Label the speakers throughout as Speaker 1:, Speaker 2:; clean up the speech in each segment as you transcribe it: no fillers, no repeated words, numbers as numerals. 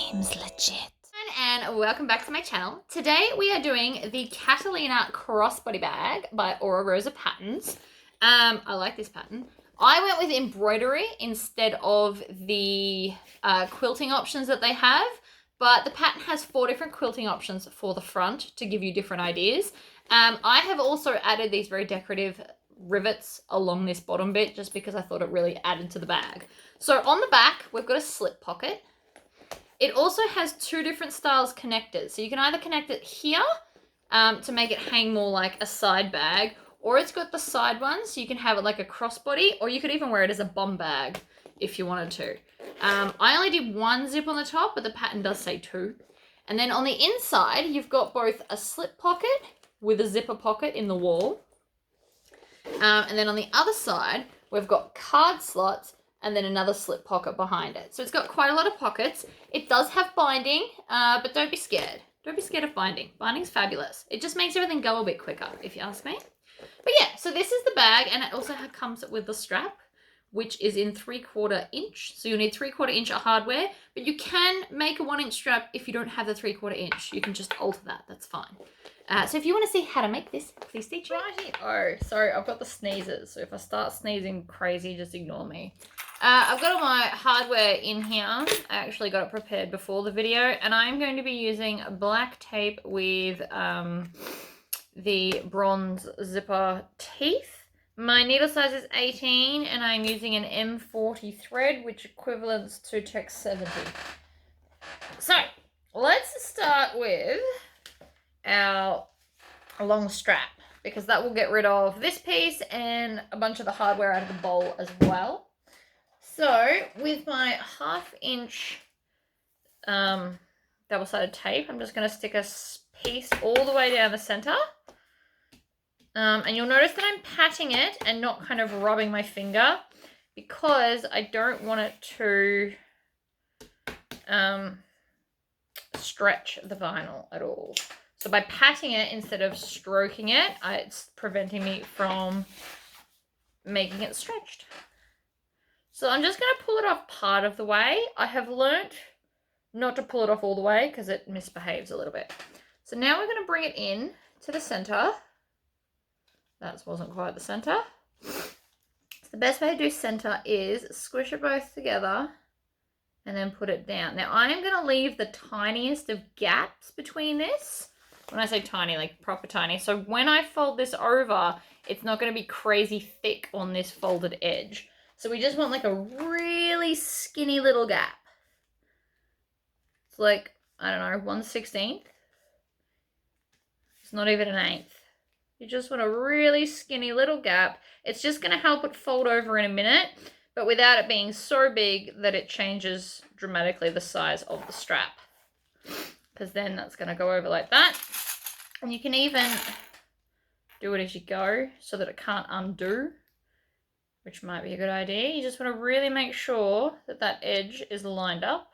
Speaker 1: seems legit.
Speaker 2: And welcome back to my channel. Today we are doing the Catalina Crossbody bag by Rosa patterns. I like this pattern. I went with embroidery instead of the quilting options that they have, but the pattern has 4 different quilting options for the front to give you different ideas. I have also added these very decorative rivets along this bottom bit just because I thought it really added to the bag. So on the back, we've got a slip pocket. It also has 2 different styles connectors. So you can either connect it here to make it hang more like a side bag, or it's got the side ones so you can have it like a crossbody, or you could even wear it as a bum bag if you wanted to. I only did 1 zip on the top, but the pattern does say 2. And then on the inside, you've got both a slip pocket with a zipper pocket in the wall. And then on the other side, we've got card slots and then another slip pocket behind it. So it's got quite a lot of pockets. It does have binding, but don't be scared. Don't be scared of binding. Binding's fabulous. It just makes everything go a bit quicker, if you ask me. But yeah, so this is the bag, and it also comes with the strap, which is in 3/4 inch. So you'll need 3/4 inch of hardware, but you can make a 1 inch strap if you don't have the 3/4 inch. You can just alter that, that's fine. So if you want to see how to make this, please stay tuned. Righty. Oh, sorry, I've got the sneezes. So if I start sneezing crazy, just ignore me. I've got all my hardware in here. I actually got it prepared before the video, and I'm going to be using black tape with the bronze zipper teeth. My needle size is 18, and I'm using an M40 thread, which equivalents to Tex 70. So let's start with our long strap, because that will get rid of this piece and a bunch of the hardware out of the bowl as well. So with my 1/2 inch double-sided tape, I'm just going to stick a piece all the way down the center. And you'll notice that I'm patting it and not kind of rubbing my finger, because I don't want it to stretch the vinyl at all. So by patting it instead of stroking it, it's preventing me from making it stretched. So I'm just going to pull it off part of the way. I have learnt not to pull it off all the way because it misbehaves a little bit. So now we're going to bring it in to the center. That wasn't quite the center. So the best way to do center is squish it both together and then put it down. Now I am going to leave the tiniest of gaps between this. When I say tiny, like proper tiny. So when I fold this over, it's not going to be crazy thick on this folded edge. So we just want like a really skinny little gap. It's like, I don't know, 1/16. It's not even an 1/8. You just want a really skinny little gap. It's just going to help it fold over in a minute, but without it being so big that it changes dramatically the size of the strap. Because then that's going to go over like that. And you can even do it as you go so that it can't undo, which might be a good idea. You just want to really make sure that that edge is lined up.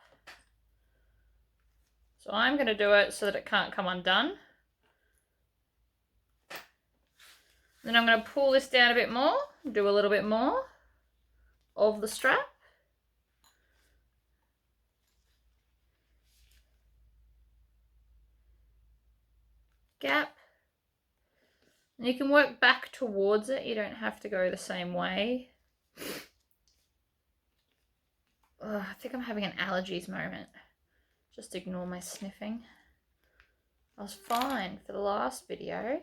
Speaker 2: So I'm going to do it so that it can't come undone. Then I'm going to pull this down a bit more, do a little bit more of the strap. Gap. And you can work back towards it. You don't have to go the same way. Ugh, I think I'm having an allergies moment. Just ignore my sniffing. I was fine for the last video.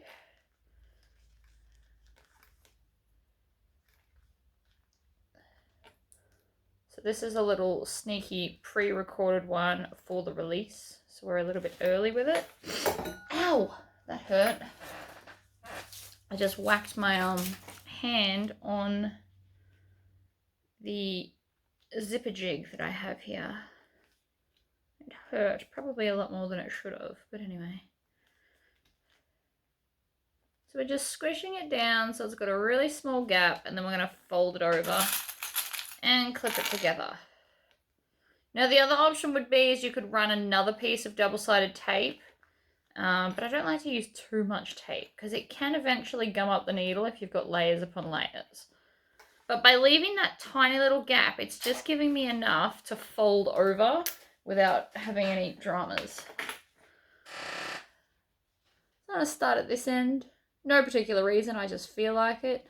Speaker 2: So this is a little sneaky pre-recorded one for the release. So we're a little bit early with it. Ow! That hurt. I just whacked my hand on the zipper jig that I have here. It hurt probably a lot more than it should have, but anyway. So we're just squishing it down so it's got a really small gap, and then we're going to fold it over and clip it together. Now the other option would be is you could run another piece of double-sided tape. But I don't like to use too much tape because it can eventually gum up the needle if you've got layers upon layers. But by leaving that tiny little gap, it's just giving me enough to fold over without having any dramas. I'm going to start at this end. No particular reason, I just feel like it.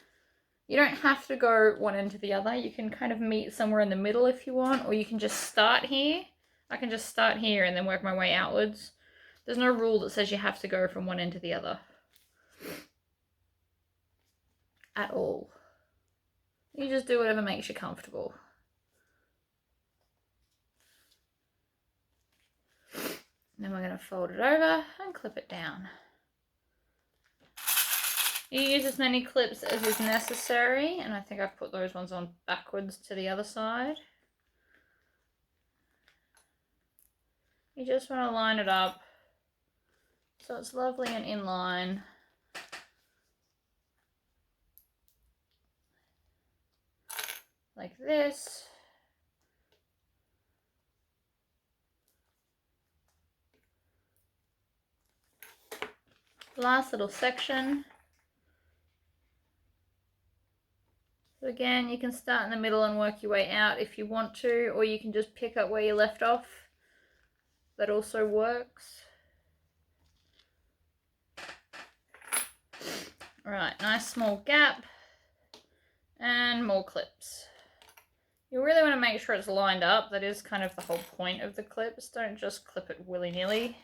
Speaker 2: You don't have to go one end to the other. You can kind of meet somewhere in the middle if you want, or you can just start here. I can just start here and then work my way outwards. There's no rule that says you have to go from one end to the other. At all. You just do whatever makes you comfortable. And then we're going to fold it over and clip it down. You use as many clips as is necessary, and I think I've put those ones on backwards to the other side. You just want to line it up so it's lovely and in line. Like this. Last little section. So again, you can start in the middle and work your way out if you want to, or you can just pick up where you left off. That also works. Alright, nice small gap. And more clips. You really want to make sure it's lined up. That is kind of the whole point of the clips. Don't just clip it willy-nilly.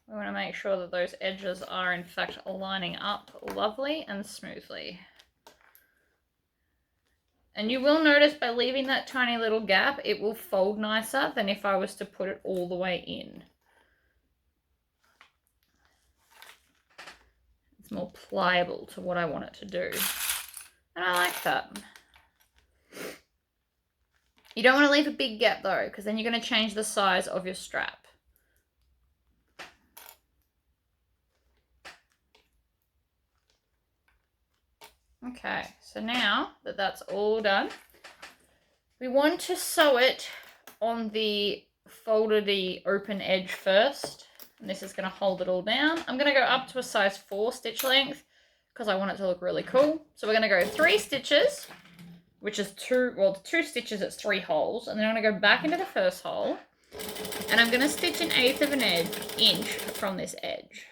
Speaker 2: We want to make sure that those edges are in fact lining up lovely and smoothly. And you will notice by leaving that tiny little gap, it will fold nicer than if I was to put it all the way in. It's more pliable to what I want it to do. And I like that. You don't want to leave a big gap though, because then you're going to change the size of your strap. Okay, so now that that's all done, we want to sew it on the folded open edge first. And this is going to hold it all down. I'm going to go up to a size 4 stitch length because I want it to look really cool. So we're going to go 3 stitches, which is 2 stitches, it's 3 holes. And then I'm going to go back into the first hole. And I'm going to stitch 1/8 of an inch from this edge.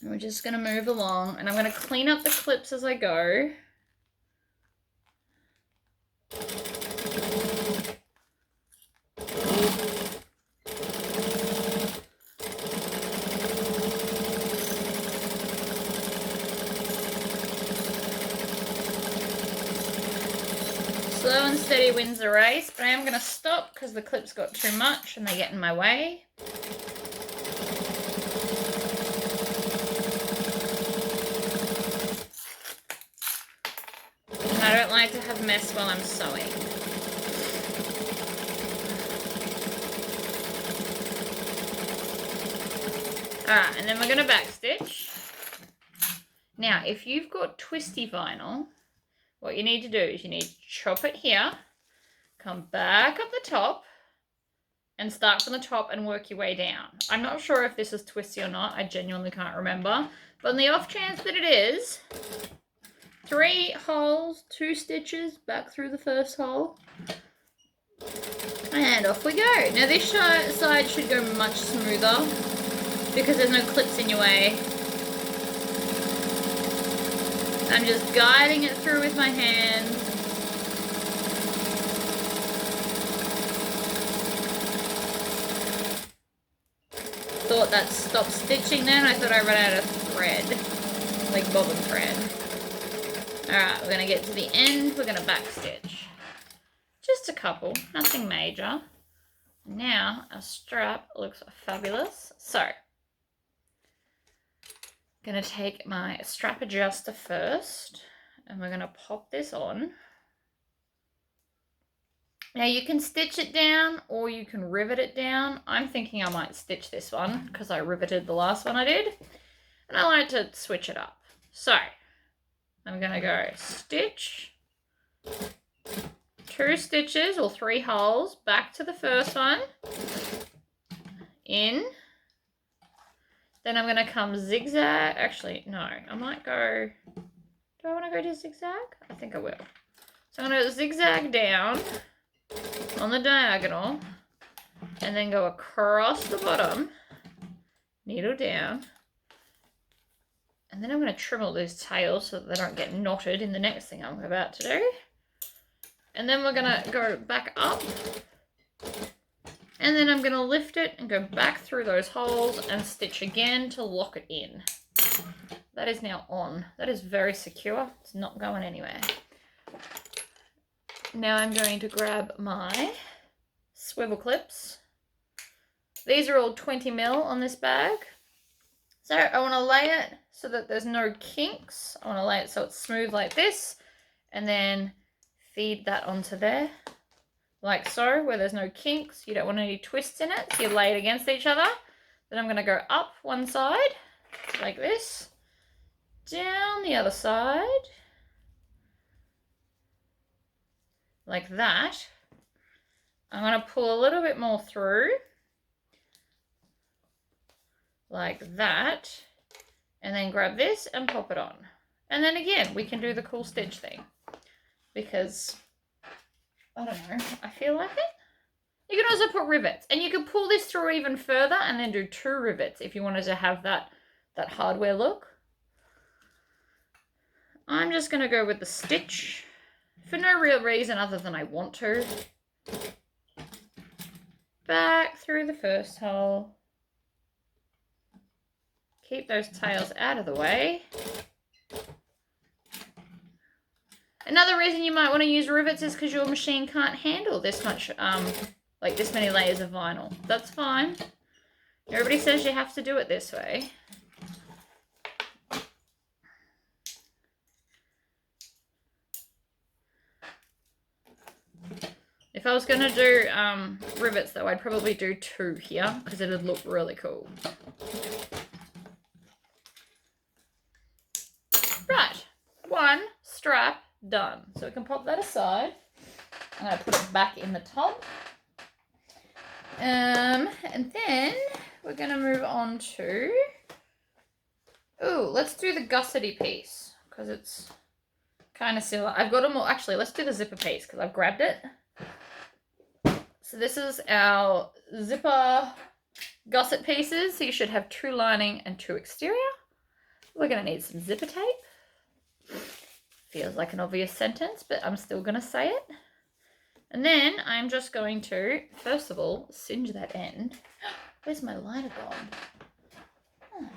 Speaker 2: And we're just going to move along, and I'm going to clean up the clips as I go. Slow and steady wins the race, but I am going to stop because the clips got too much and they get in my way. I don't like to have mess while I'm sewing. Alright, and then we're going to backstitch. Now, if you've got twisty vinyl, what you need to do is you need to chop it here, come back up the top, and start from the top and work your way down. I'm not sure if this is twisty or not. I genuinely can't remember. But on the off chance that it is, 3 holes, 2 stitches back through the first hole, and off we go. Now this side should go much smoother because there's no clips in your way. I'm just guiding it through with my hand. Thought that stopped stitching then. I thought I ran out of thread, like bobbin thread. Alright, we're going to get to the end, we're going to backstitch. Just a couple, nothing major. Now, our strap looks fabulous. So, I'm going to take my strap adjuster first, and we're going to pop this on. Now, you can stitch it down, or you can rivet it down. I'm thinking I might stitch this one, because I riveted the last one I did. And I like to switch it up. So, I'm going to go stitch, 2 stitches or 3 holes back to the first one, in, Then I'm going to come zigzag. Actually, no, I might go, do I want to go to zigzag? I think I will. So I'm going to zigzag down on the diagonal and then go across the bottom, needle down. And then I'm going to trim all those tails so that they don't get knotted in the next thing I'm about to do. And then we're going to go back up. And then I'm going to lift it and go back through those holes and stitch again to lock it in. That is now on. That is very secure. It's not going anywhere. Now I'm going to grab my swivel clips. These are all 20 mil on this bag. So I want to lay it so that there's no kinks. I want to lay it so it's smooth like this, and then feed that onto there, like so, where there's no kinks. You don't want any twists in it, so you lay it against each other. Then I'm going to go up one side, like this, down the other side, like that. I'm going to pull a little bit more through, like that, and then grab this and pop it on. And then again, we can do the cool stitch thing, because, I don't know, I feel like it. You can also put rivets, and you can pull this through even further and then do 2 rivets if you wanted to have that hardware look. I'm just going to go with the stitch for no real reason other than I want to. Back through the first hole. Keep those tails out of the way. Another reason you might want to use rivets is because your machine can't handle this much, like this many layers of vinyl. That's fine. Everybody says you have to do it this way. If I was going to do rivets though, I'd probably do 2 here because it'd look really cool. Right, 1 strap done. So we can pop that aside. I'm going to put it back in the top. And then we're going to move on to, let's do the gussety piece because it's kind of similar. I've got them all, actually, let's do the zipper piece because I've grabbed it. So this is our zipper gusset pieces. So you should have 2 lining and 2 exterior. We're going to need some zipper tape. Feels like an obvious sentence, but I'm still going to say it. And then I'm just going to, first of all, singe that end. Where's my lighter gone? Oh.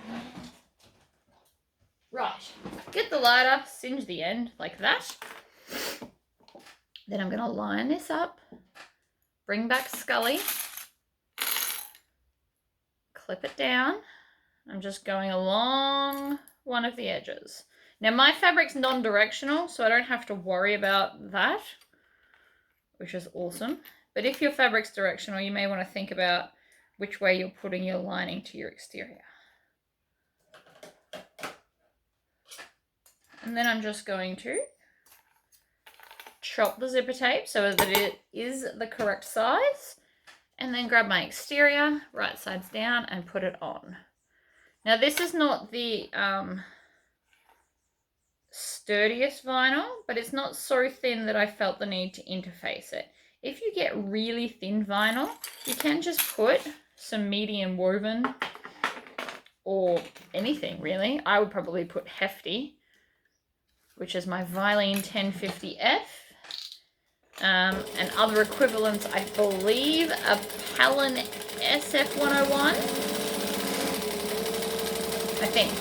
Speaker 2: Right. Get the lighter, singe the end like that. Then I'm going to line this up. Bring back Scully. Clip it down. I'm just going along one of the edges. Now my fabric's non-directional, so I don't have to worry about that, which is awesome. But if your fabric's directional, you may want to think about which way you're putting your lining to your exterior. And then I'm just going to chop the zipper tape so that it is the correct size, and then grab my exterior, right sides down, and put it on. Now this is not the sturdiest vinyl, but it's not so thin that I felt the need to interface it. If you get really thin vinyl, you can just put some medium woven or anything really. I would probably put Hefty, which is my Vilene 1050F, and other equivalents, I believe a Palin SF101, I think.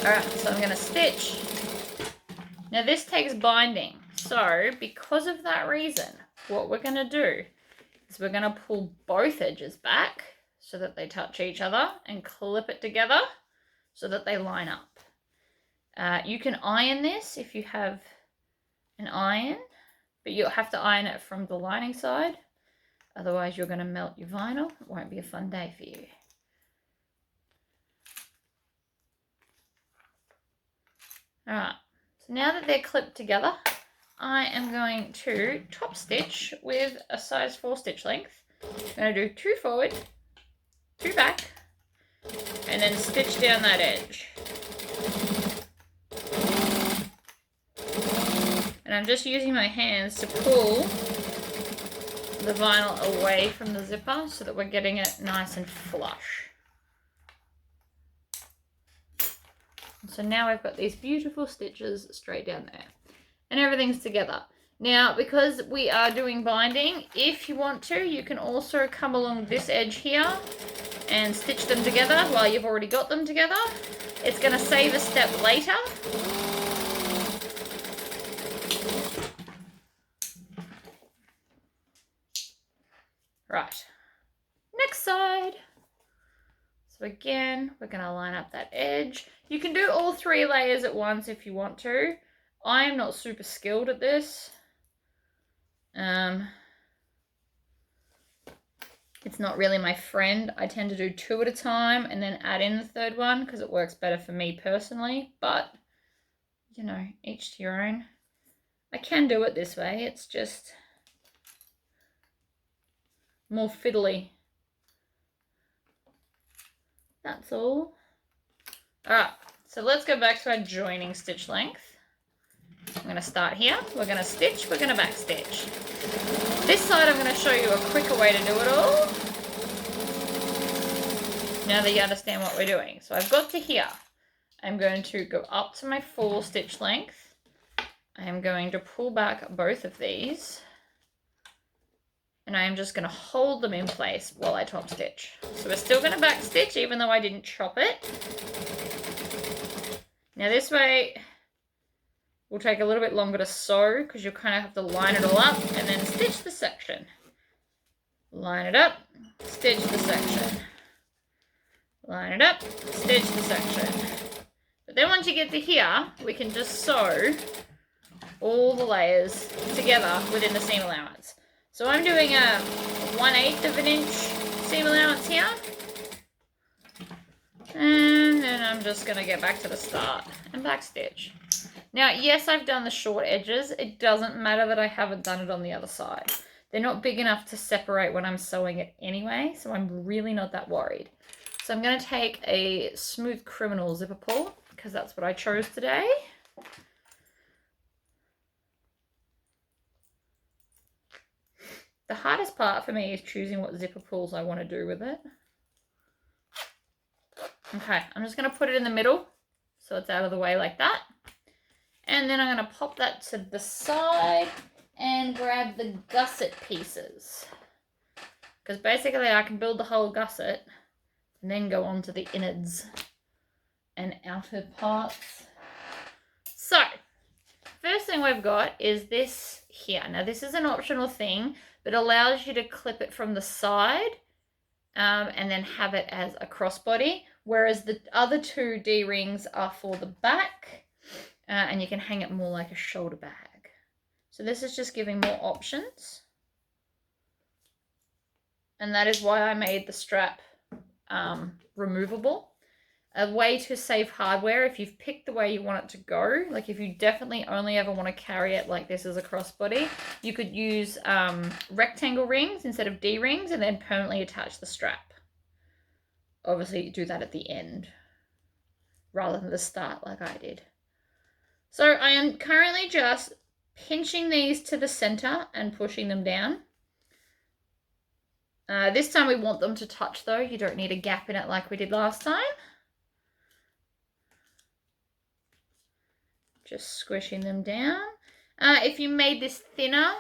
Speaker 2: Alright, so I'm going to stitch. Now this takes binding, so because of that reason, what we're going to do is we're going to pull both edges back so that they touch each other and clip it together so that they line up. You can iron this if you have an iron, but you'll have to iron it from the lining side, otherwise you're going to melt your vinyl. It won't be a fun day for you. Alright, so now that they're clipped together, I am going to top stitch with a size 4 stitch length. I'm going to do 2 forward, 2 back, and then stitch down that edge. And I'm just using my hands to pull the vinyl away from the zipper so that we're getting it nice and flush. So now I've got these beautiful stitches straight down there. And everything's together. Now, because we are doing binding, if you want to, you can also come along this edge here and stitch them together while you've already got them together. It's going to save a step later. Right, next side. So again, we're going to line up that edge. You can do all 3 layers at once if you want to. I am not super skilled at this. It's not really my friend. I tend to do 2 at a time and then add in the 3rd one because it works better for me personally. But, you know, each to your own. I can do it this way. It's just more fiddly. That's all. Alright, so let's go back to our joining stitch length. I'm going to start here. We're going to stitch. We're going to back stitch. This side I'm going to show you a quicker way to do it all. Now that you understand what we're doing. So I've got to here. I'm going to go up to my full stitch length. I am going to pull back both of these. And I am just going to hold them in place while I top stitch. So we're still going to back stitch even though I didn't chop it. Now this way will take a little bit longer to sew because you'll kind of have to line it all up and then stitch the section. Line it up, stitch the section. Line it up, stitch the section. But then once you get to here, we can just sew all the layers together within the seam allowance. So I'm doing a 1/8 of an inch seam allowance here. And then I'm just going to get back to the start and back stitch. Now, yes, I've done the short edges. It doesn't matter that I haven't done it on the other side. They're not big enough to separate when I'm sewing it anyway, so I'm really not that worried. So I'm going to take a Smooth Criminal zipper pull because that's what I chose today. The hardest part for me is choosing what zipper pulls I want to do with it. Okay, I'm just going to put it in the middle so it's out of the way like that. And then I'm going to pop that to the side and grab the gusset pieces. Because basically I can build the whole gusset and then go on to the innards and outer parts. So, first thing we've got is this here. Now this is an optional thing, but allows you to clip it from the side and then have it as a crossbody, whereas the other 2 D-rings are for the back and you can hang it more like a shoulder bag. So this is just giving more options. And that is why I made the strap removable. A way to save hardware if you've picked the way you want it to go. Like if you definitely only ever want to carry it like this as a crossbody, you could use rectangle rings instead of D-rings and then permanently attach the strap. Obviously, you do that at the end rather than the start like I did. So I am currently just pinching these to the center and pushing them down. This time we want them to touch though. You don't need a gap in it like we did last time. Just squishing them down. If you made this thinner,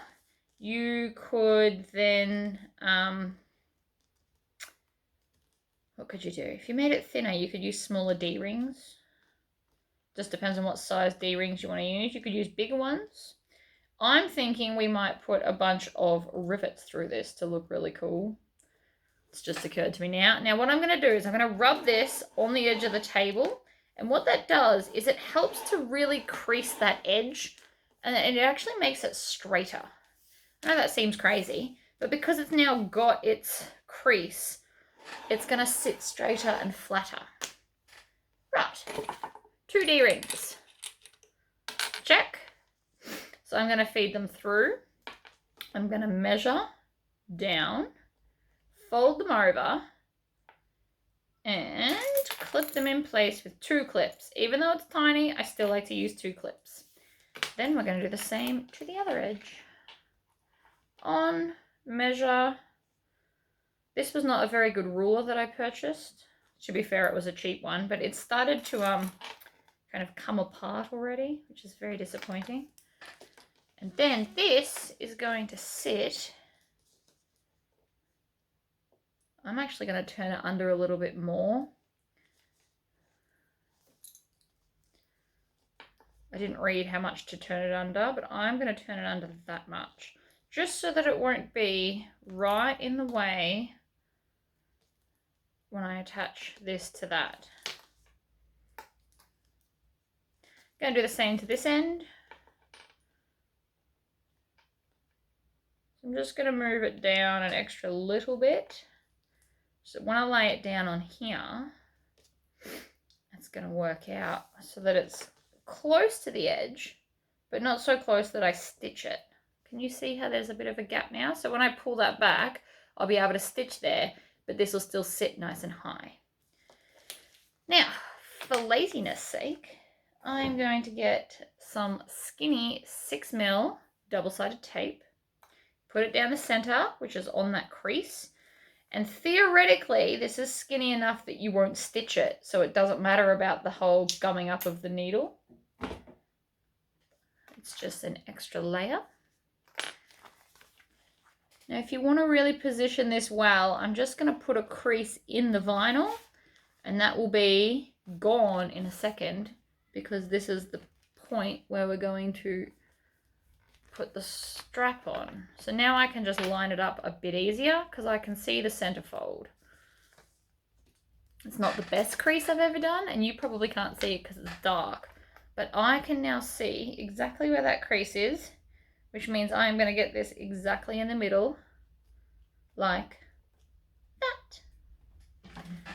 Speaker 2: you could then, what could you do? If you made it thinner, you could use smaller D-rings. Just depends on what size D-rings you want to use. You could use bigger ones. I'm thinking we might put a bunch of rivets through this to look really cool. It's just occurred to me now. Now what I'm going to do is I'm going to rub this on the edge of the table. And what that does is it helps to really crease that edge. And it actually makes it straighter. I know that seems crazy, but because it's now got its crease, it's going to sit straighter and flatter. Right. 2 D-rings. Check. So I'm going to feed them through. I'm going to measure down, fold them over, and clip them in place with 2 clips. Even though it's tiny, I still like to use 2 clips. Then we're going to do the same to the other edge. On, measure. This was not a very good ruler that I purchased. To be fair, it was a cheap one, but it started to kind of come apart already, which is very disappointing. And then this is going to sit. I'm actually going to turn it under a little bit more. I didn't read how much to turn it under, but I'm going to turn it under that much, just so that it won't be right in the way when I attach this to that. Going to do the same to this end. I'm just going to move it down an extra little bit. So when I lay it down on here, it's going to work out so that it's close to the edge, but not so close that I stitch it. Can you see how there's a bit of a gap now? So when I pull that back, I'll be able to stitch there, but this will still sit nice and high. Now, for laziness sake, I'm going to get some skinny 6mm double-sided tape, put it down the center, which is on that crease, and theoretically, this is skinny enough that you won't stitch it, so it doesn't matter about the whole gumming up of the needle. It's just an extra layer. Now, if you want to really position this well, I'm just going to put a crease in the vinyl, and that will be gone in a second, because this is the point where we're going to put the strap on. So now I can just line it up a bit easier because I can see the centerfold. It's not the best crease I've ever done, and you probably can't see it because it's dark, but I can now see exactly where that crease is, which means I'm going to get this exactly in the middle, like that.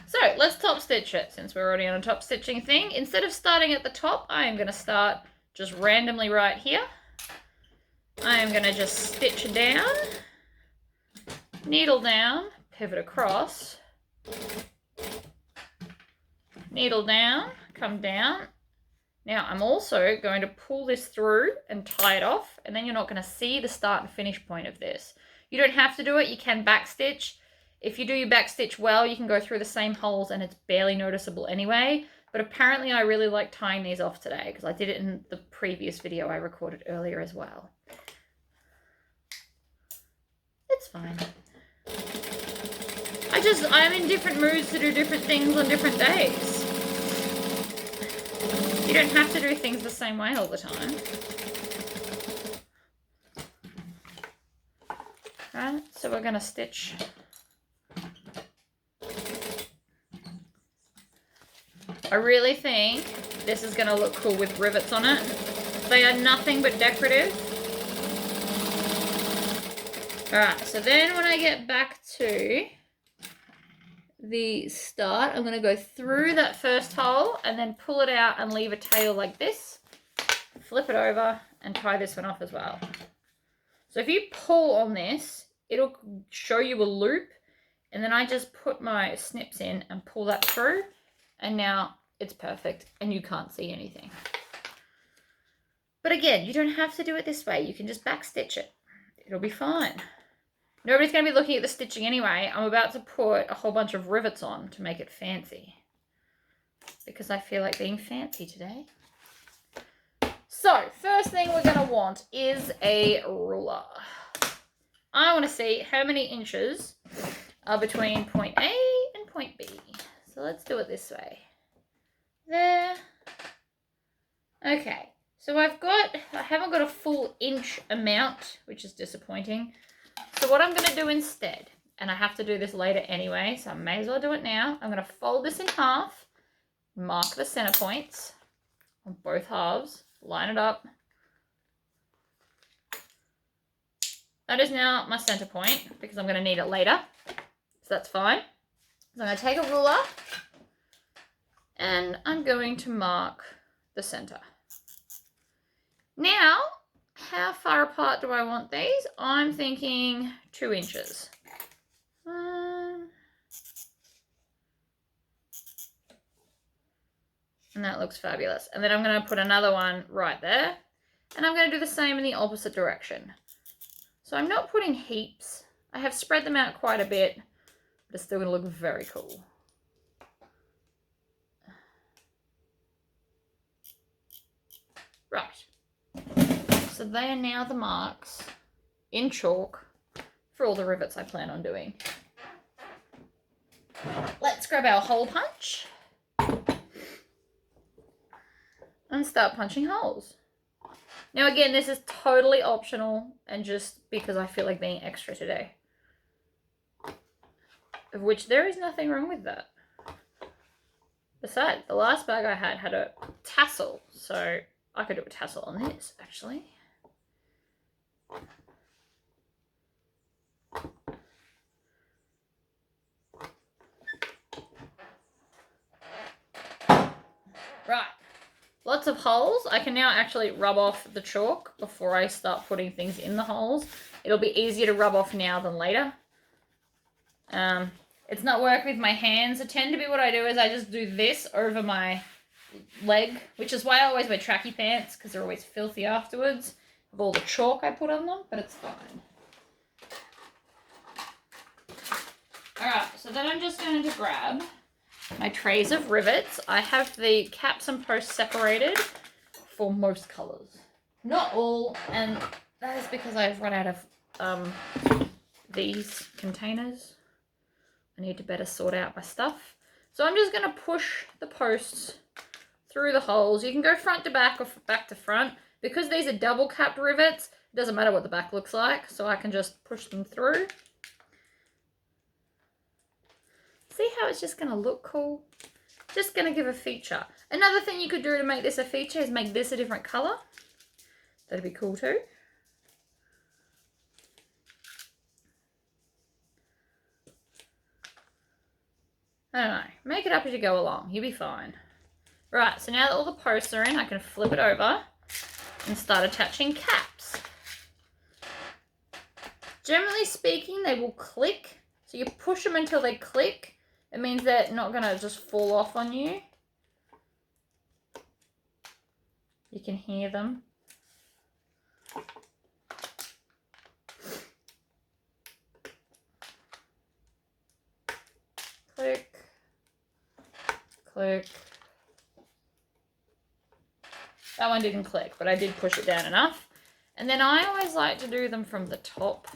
Speaker 2: So let's top stitch it, since we're already on a top stitching thing. Instead of starting at the top, I am going to start just randomly right here. I am going to just stitch down, needle down, pivot across, needle down, come down. Now I'm also going to pull this through and tie it off, and then you're not going to see the start and finish point of this. You don't have to do it, you can backstitch. If you do your backstitch well, you can go through the same holes and it's barely noticeable anyway. But apparently I really like tying these off today because I did it in the previous video I recorded earlier as well. It's fine. I'm in different moods to do different things on different days. You don't have to do things the same way all the time. Right, so we're going to stitch. I really think this is going to look cool with rivets on it. They are nothing but decorative. Alright, so then when I get back to the start, I'm going to go through that first hole and then pull it out and leave a tail like this. Flip it over and tie this one off as well. So if you pull on this, it'll show you a loop, and then I just put my snips in and pull that through, and now it's perfect and you can't see anything. But again, you don't have to do it this way. You can just backstitch it. It'll be fine. Nobody's going to be looking at the stitching anyway. I'm about to put a whole bunch of rivets on to make it fancy, because I feel like being fancy today. So, first thing we're going to want is a ruler. I want to see how many inches are between point A and point B. So let's do it this way. There. Okay, so I haven't got a full inch amount, which is disappointing. So what I'm going to do instead, and I have to do this later anyway, so I may as well do it now. I'm going to fold this in half, mark the center points on both halves, line it up. That is now my center point, because I'm going to need it later, so that's fine. So I'm going to take a ruler, and I'm going to mark the center. Now, how far apart do I want these? I'm thinking 2 inches. 1, And that looks fabulous. And then I'm going to put another one right there. And I'm going to do the same in the opposite direction. So I'm not putting heaps. I have spread them out quite a bit, but it's still going to look very cool. Right. So they are now the marks in chalk for all the rivets I plan on doing. Let's grab our hole punch and start punching holes. Now again, this is totally optional and just because I feel like being extra today. Of which there is nothing wrong with that. Besides, the last bag I had a tassel, so I could do a tassel on this actually. Right. Lots of holes. I can now actually rub off the chalk before I start putting things in the holes. It'll be easier to rub off now than later. It's not working with my hands. It tend to be what I do is I just do this over my leg, which is why I always wear tracky pants because they're always filthy afterwards of all the chalk I put on them, but it's fine. Alright, so then I'm just going to grab my trays of rivets. I have the caps and posts separated for most colours. Not all, and that is because I've run out of these containers. I need to better sort out my stuff. So I'm just going to push the posts through the holes. You can go front to back or back to front. Because these are double capped rivets, it doesn't matter what the back looks like, so I can just push them through. See how it's just going to look cool? Just going to give a feature. Another thing you could do to make this a feature is make this a different colour. That'd be cool too. I don't know. Make it up as you go along. You'll be fine. Right, so now that all the posts are in, I can flip it over and start attaching caps. Generally speaking, they will click. So you push them until they click. It means they're not going to just fall off on you. You can hear them. Click. Click. That one didn't click, but I did push it down enough. And then I always like to do them from the top.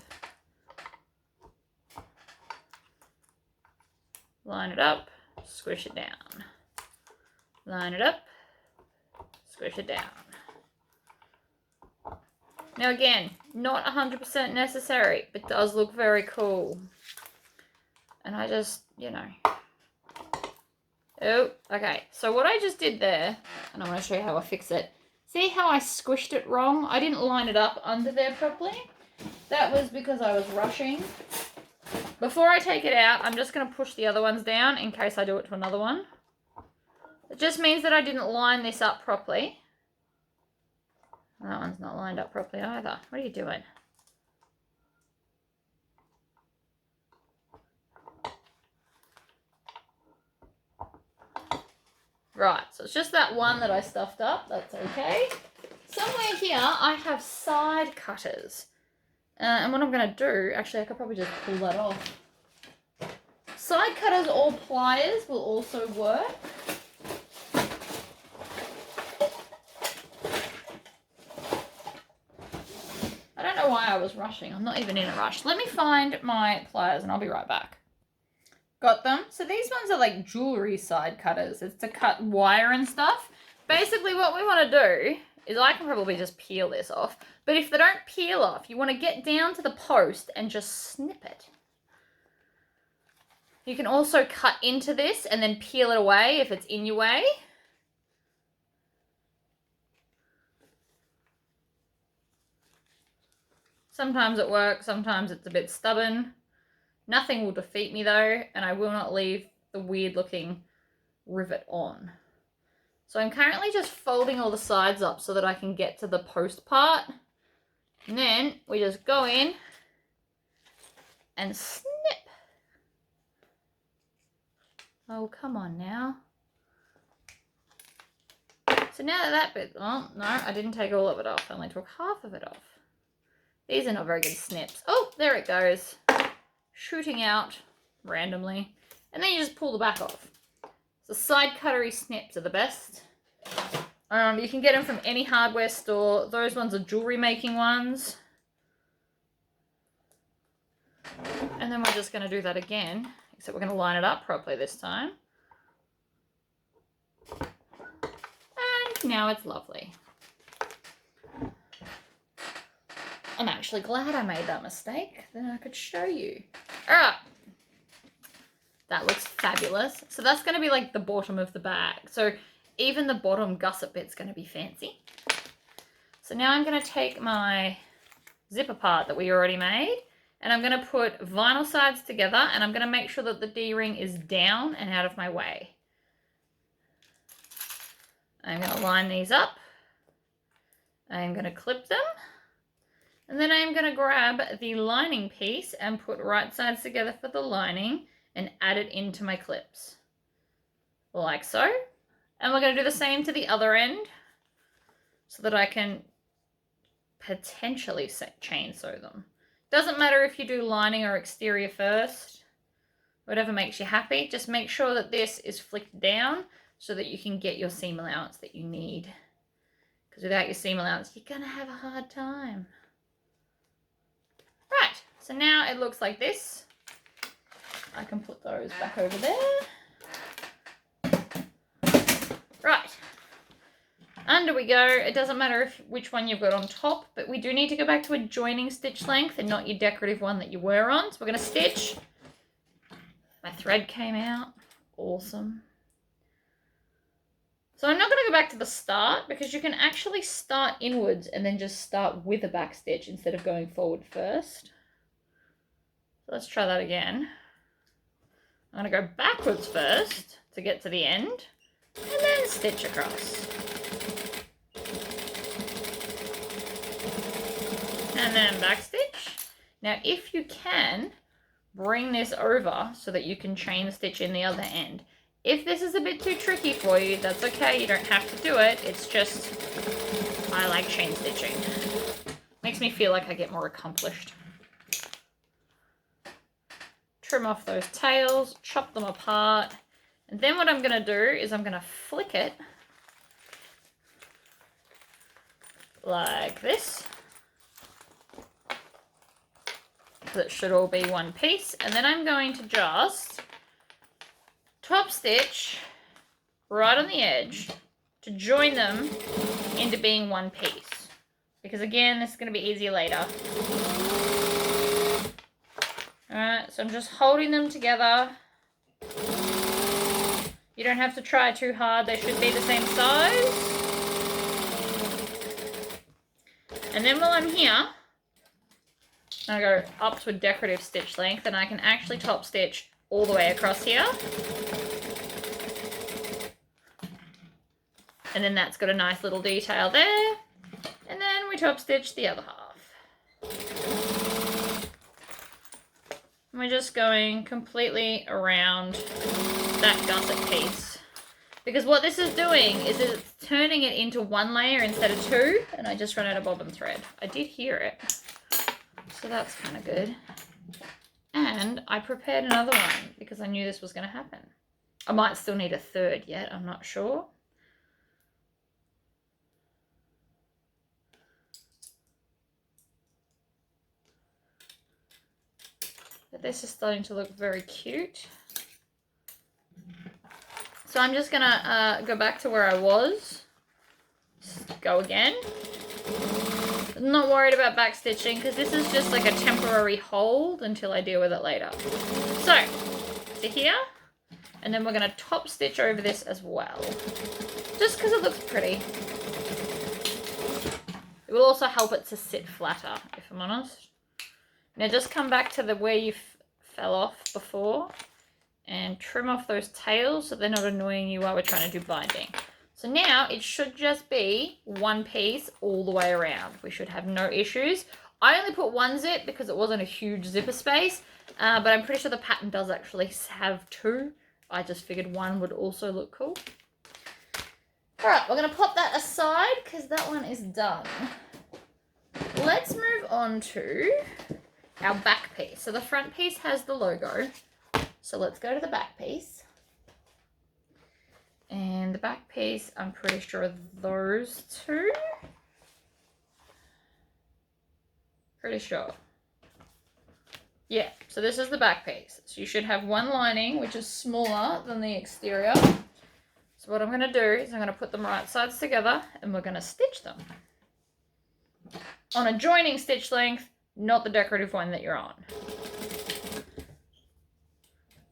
Speaker 2: Line it up, squish it down. Line it up, squish it down. Now again, not 100% necessary, but does look very cool. And I just, you know. Oh, okay. So what I just did there, and I'm going to show you how I fix it. See how I squished it wrong? I didn't line it up under there properly. That was because I was rushing. Before I take it out, I'm just going to push the other ones down in case I do it to another one. It just means that I didn't line this up properly. That one's not lined up properly either. What are you doing? Right, so it's just that one that I stuffed up. That's okay. Somewhere here, I have side cutters. And what I'm going to do, actually, I could probably just pull that off. Side cutters or pliers will also work. I don't know why I was rushing. I'm not even in a rush. Let me find my pliers and I'll be right back. Got them. So these ones are like jewelry side cutters. It's to cut wire and stuff. Basically what we want to do is I can probably just peel this off. But if they don't peel off, you want to get down to the post and just snip it. You can also cut into this and then peel it away if it's in your way. Sometimes it works, sometimes it's a bit stubborn. Nothing will defeat me though, and I will not leave the weird looking rivet on. So I'm currently just folding all the sides up so that I can get to the post part. And then we just go in and snip. Oh, come on now. So now that bit, oh no, I didn't take all of it off. I only took half of it off. These are not very good snips. Oh, there it goes. Shooting out randomly. And then you just pull the back off. So side cuttery snips are the best. You can get them from any hardware store. Those ones are jewelry making ones. And then we're just going to do that again, except we're going to line it up properly this time. And now it's lovely. I'm actually glad I made that mistake. Then I could show you. All right. That looks fabulous. So that's going to be like the bottom of the bag. So even the bottom gusset bit's going to be fancy. So now I'm going to take my zipper part that we already made, and I'm going to put vinyl sides together, and I'm going to make sure that the D-ring is down and out of my way. I'm going to line these up. I'm going to clip them. And then I'm going to grab the lining piece and put right sides together for the lining and add it into my clips. Like so. And we're going to do the same to the other end so that I can potentially chain sew them. Doesn't matter if you do lining or exterior first. Whatever makes you happy. Just make sure that this is flicked down so that you can get your seam allowance that you need. Because without your seam allowance, you're going to have a hard time. Right, so now it looks like this. I can put those back over there. Right, under we go. It doesn't matter which one you've got on top, but we do need to go back to a joining stitch length and not your decorative one that you were on. So we're going to stitch. My thread came out. Awesome. So I'm not going to go back to the start because you can actually start inwards and then just start with a back stitch instead of going forward first. So let's try that again. I'm going to go backwards first to get to the end and then stitch across. And then back stitch. Now if you can, bring this over so that you can chain stitch in the other end. If this is a bit too tricky for you, that's okay. You don't have to do it. It's just, I like chain stitching. Makes me feel like I get more accomplished. Trim off those tails, chop them apart. And then what I'm going to do is I'm going to flick it like this. That should all be one piece. And then I'm going to just top stitch right on the edge to join them into being one piece. Because again, this is going to be easier later. Alright, so I'm just holding them together. You don't have to try too hard. They should be the same size. And then while I'm here, I go up to a decorative stitch length and I can actually top stitch all the way across here. And then that's got a nice little detail there. And then we top stitch the other half. And we're just going completely around that gusset piece. Because what this is doing is it's turning it into one layer instead of two. And I just ran out of bobbin thread. I did hear it. So that's kind of good. And I prepared another one because I knew this was going to happen. I might still need a third yet. I'm not sure. But this is starting to look very cute. So I'm just going to go back to where I was. Just go again. I'm not worried about back stitching because this is just like a temporary hold until I deal with it later. So, to here. And then we're going to top stitch over this as well. Just because it looks pretty. It will also help it to sit flatter, if I'm honest. Now just come back to the where you fell off before and trim off those tails so they're not annoying you while we're trying to do binding. So now it should just be one piece all the way around. We should have no issues. I only put one zip because it wasn't a huge zipper space, but I'm pretty sure the pattern does actually have two. I just figured one would also look cool. All right, we're going to pop that aside because that one is done. Let's move on to our back piece. So the front piece has the logo. So let's go to the back piece. And the back piece, I'm pretty sure those two. Pretty sure. Yeah, so this is the back piece. So you should have one lining, which is smaller than the exterior. So what I'm going to do is I'm going to put them right sides together and we're going to stitch them. On a joining stitch length, not the decorative one that you're on.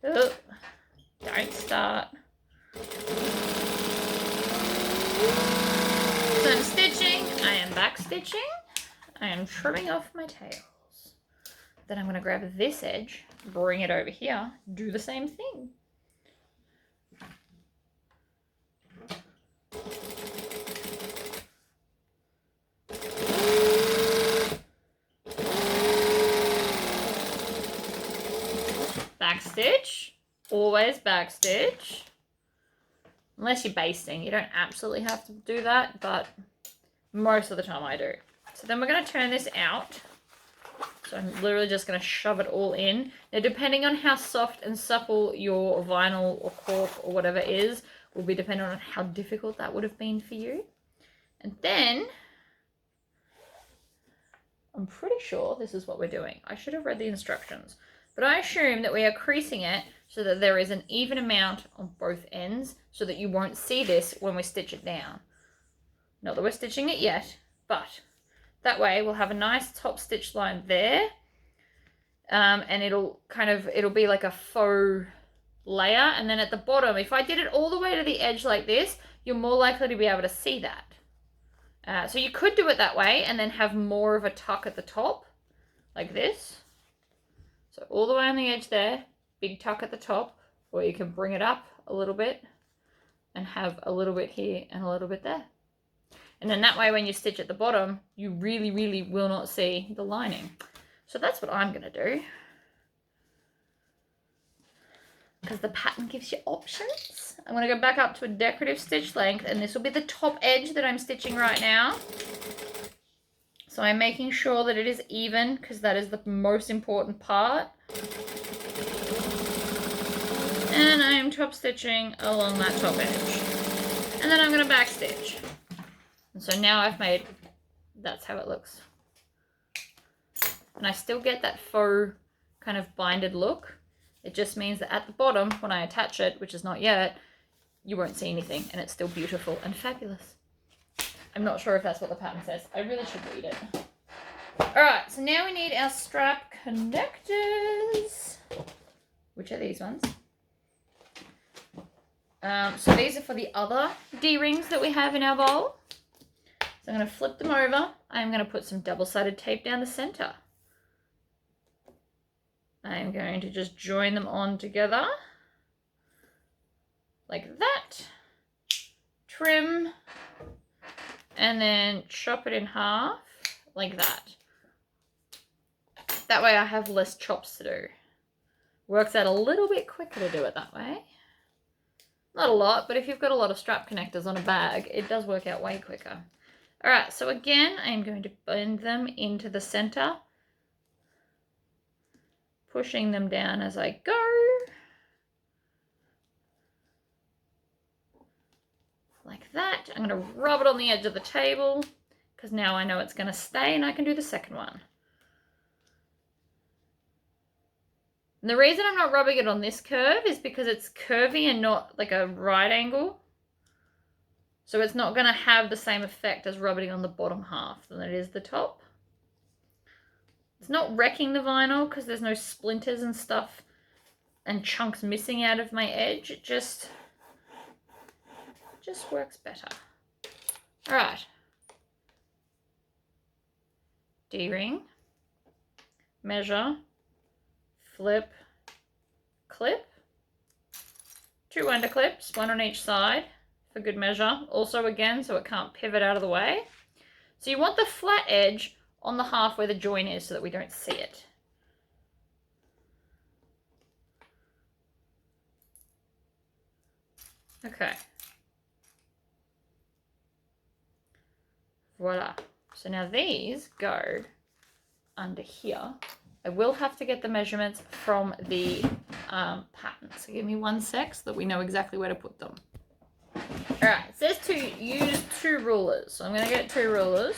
Speaker 2: Ugh. Don't start. So I'm stitching, I am back stitching, I am trimming off my tails. Then I'm going to grab this edge, bring it over here, do the same thing. Back stitch, always back stitch. Unless you're basting, you don't absolutely have to do that, but most of the time I do. So then we're going to turn this out. So I'm literally just going to shove it all in. Now, depending on how soft and supple your vinyl or cork or whatever is, will be dependent on how difficult that would have been for you. And then, I'm pretty sure this is what we're doing. I should have read the instructions. But I assume that we are creasing it so that there is an even amount on both ends so that you won't see this when we stitch it down. Not that we're stitching it yet, but that way we'll have a nice top stitch line there. And it'll be like a faux layer. And then at the bottom, if I did it all the way to the edge like this, you're more likely to be able to see that. So you could do it that way and then have more of a tuck at the top, like this. So all the way on the edge there, big tuck at the top, or you can bring it up a little bit and have a little bit here and a little bit there. And then that way when you stitch at the bottom, you really, really will not see the lining. So that's what I'm going to do. Because the pattern gives you options. I'm going to go back up to a decorative stitch length, and this will be the top edge that I'm stitching right now. So I'm making sure that it is even, because that is the most important part. And I'm top stitching along that top edge. And then I'm going to back stitch. And so now I've made, that's how it looks. And I still get that faux kind of binded look. It just means that at the bottom, when I attach it, which is not yet, you won't see anything, and it's still beautiful and fabulous. I'm not sure if that's what the pattern says. I really should read it. All right, so now we need our strap connectors, which are these ones. So these are for the other D-rings that we have in our bowl. So I'm going to flip them over. I'm going to put some double-sided tape down the center. I'm going to just join them on together like that. Trim. And then chop it in half like that. That way I have less chops to do. Works out a little bit quicker to do it that way. Not a lot, but if you've got a lot of strap connectors on a bag, it does work out way quicker. All right, so again, I'm going to bend them into the center, pushing them down as I go. Like that. I'm going to rub it on the edge of the table because now I know it's going to stay and I can do the second one. And the reason I'm not rubbing it on this curve is because it's curvy and not like a right angle. So it's not going to have the same effect as rubbing on the bottom half than it is the top. It's not wrecking the vinyl because there's no splinters and stuff and chunks missing out of my edge. It just works better. All right. D-ring, measure, flip, clip, 2 under clips, 1 on each side for good measure. Also again, so it can't pivot out of the way. So you want the flat edge on the half where the join is so that we don't see it. Okay. Voila. So now these go under here. I will have to get the measurements from the pattern. So give me 1 sec so that we know exactly where to put them. All right, it says to use 2 rulers. So I'm going to get 2 rulers.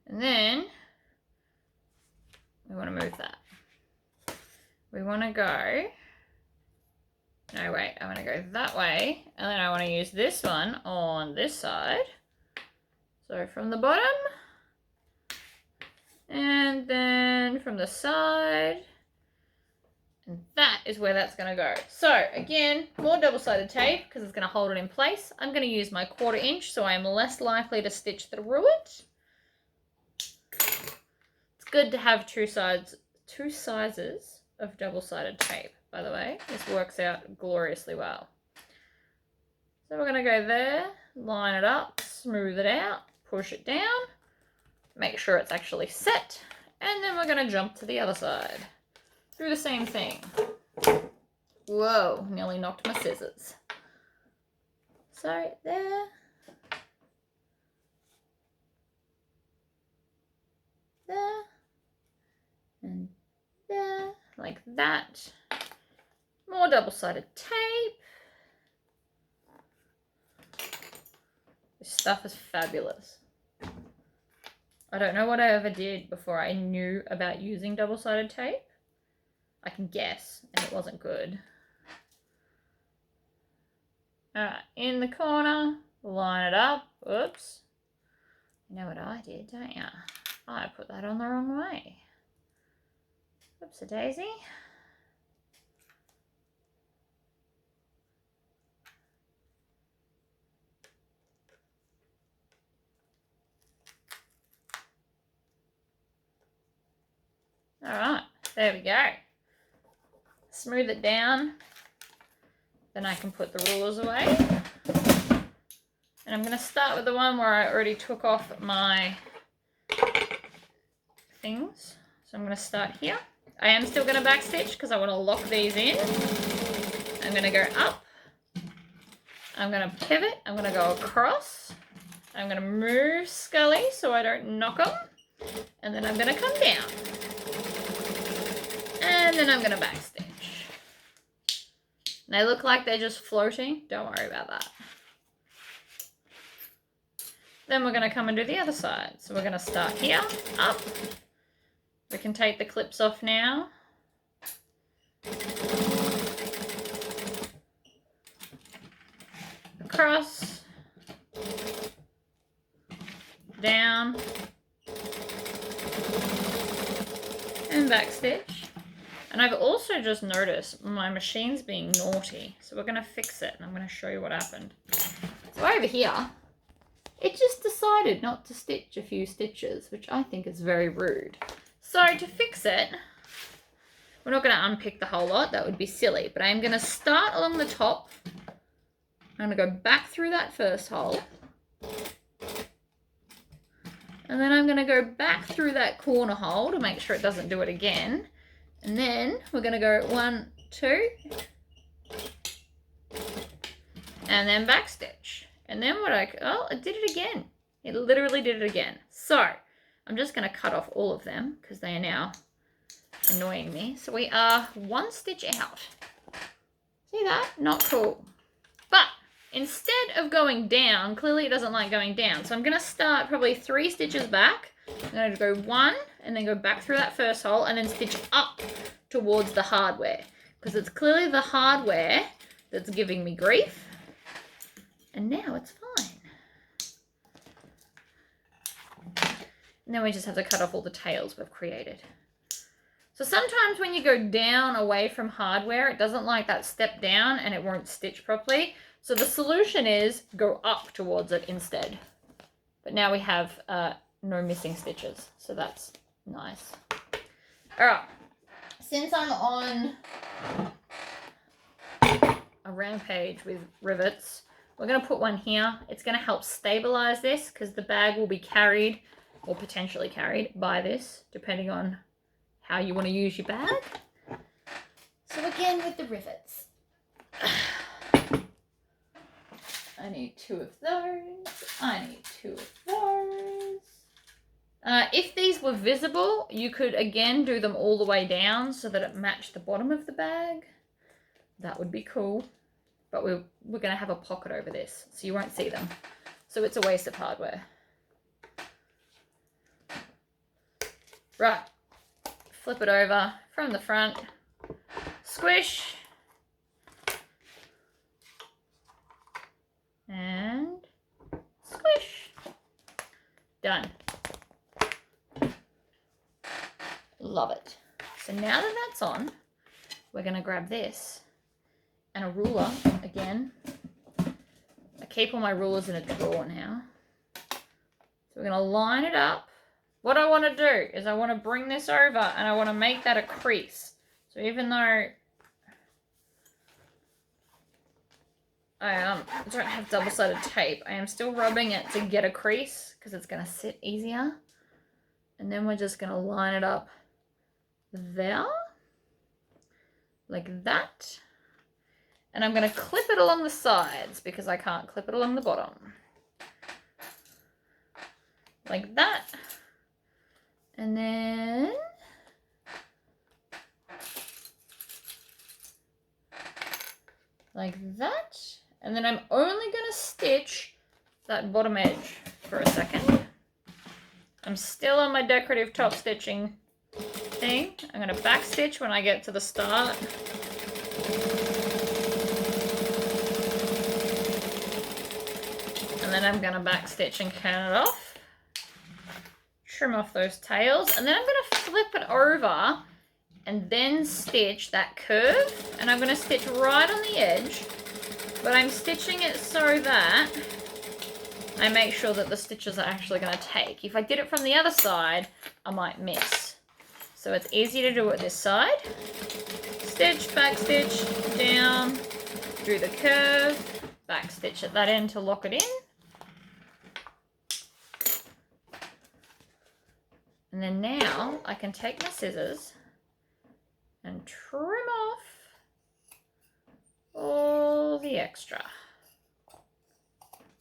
Speaker 2: And then we want to move that. We want to go, no wait, I want to go that way, and then I want to use this one on this side. So from the bottom, and then from the side, and that is where that's going to go. So again, more double-sided tape because it's going to hold it in place. I'm going to use my 1/4 inch so I am less likely to stitch through it. It's good to have 2 sizes of double-sided tape, by the way. This works out gloriously well. So we're going to go there, line it up, smooth it out, push it down, make sure it's actually set, and then we're going to jump to the other side. Do the same thing. Whoa, nearly knocked my scissors. So there. There. And there. Like that. More double-sided tape. This stuff is fabulous. I don't know what I ever did before I knew about using double-sided tape. I can guess, and it wasn't good. Alright, in the corner, line it up. Oops. You know what I did, don't you? I put that on the wrong way. Oops-a-daisy. Alright, there we go. Smooth it down. Then I can put the rulers away. And I'm going to start with the one where I already took off my things. So I'm going to start here. I am still going to backstitch because I want to lock these in. I'm going to go up. I'm going to pivot. I'm going to go across. I'm going to move Scully so I don't knock them. And then I'm going to come down. And then I'm going to backstitch. They look like they're just floating. Don't worry about that. Then we're going to come and do the other side. So we're going to start here, up. We can take the clips off now. Across. Down. And backstitch. And I've also just noticed my machine's being naughty. So we're going to fix it and I'm going to show you what happened. So over here, it just decided not to stitch a few stitches, which I think is very rude. So to fix it, we're not going to unpick the whole lot. That would be silly. But I'm going to start along the top. I'm going to go back through that first hole. And then I'm going to go back through that corner hole to make sure it doesn't do it again. And then we're going to go 1, 2, and then backstitch. And then oh, it did it again. It literally did it again. So I'm just going to cut off all of them because they are now annoying me. So we are 1 stitch out. See that? Not cool. But instead of going down, clearly it doesn't like going down. So I'm going to start probably 3 stitches back. I'm going to go 1 and then go back through that first hole and then stitch up towards the hardware because it's clearly the hardware that's giving me grief. And now it's fine. And then we just have to cut off all the tails we've created. So sometimes when you go down away from hardware, it doesn't like that step down and it won't stitch properly. So the solution is go up towards it instead. But now we have no missing stitches, so that's nice. All right, since I'm on a rampage with rivets, we're going to put one here. It's going to help stabilize this because the bag will be carried or potentially carried by this, depending on how you want to use your bag. So again with the rivets, I need 2 of those. I need 2 of those. If these were visible, you could again do them all the way down so that it matched the bottom of the bag. That would be cool. But we're going to have a pocket over this, so you won't see them. So it's a waste of hardware. Right. Flip it over from the front. Squish. And squish. Done. Love it. So now that that's on, we're going to grab this and a ruler again. I keep all my rulers in a drawer now. So we're going to line it up. What I want to do is I want to bring this over and I want to make that a crease. So even though I don't have double-sided tape, I am still rubbing it to get a crease because it's going to sit easier. And then we're just going to line it up there, like that. And I'm going to clip it along the sides because I can't clip it along the bottom. Like that. And then like that. And then I'm only going to stitch that bottom edge for a second. I'm still on my decorative top stitching thing. I'm going to back stitch when I get to the start. And then I'm going to back stitch and count it off. Trim off those tails. And then I'm going to flip it over and then stitch that curve. And I'm going to stitch right on the edge. But I'm stitching it so that I make sure that the stitches are actually going to take. If I did it from the other side, I might miss. So it's easy to do it this side. Stitch, back stitch, down, do the curve, back stitch at that end to lock it in. And then now I can take my scissors and trim off all the extra.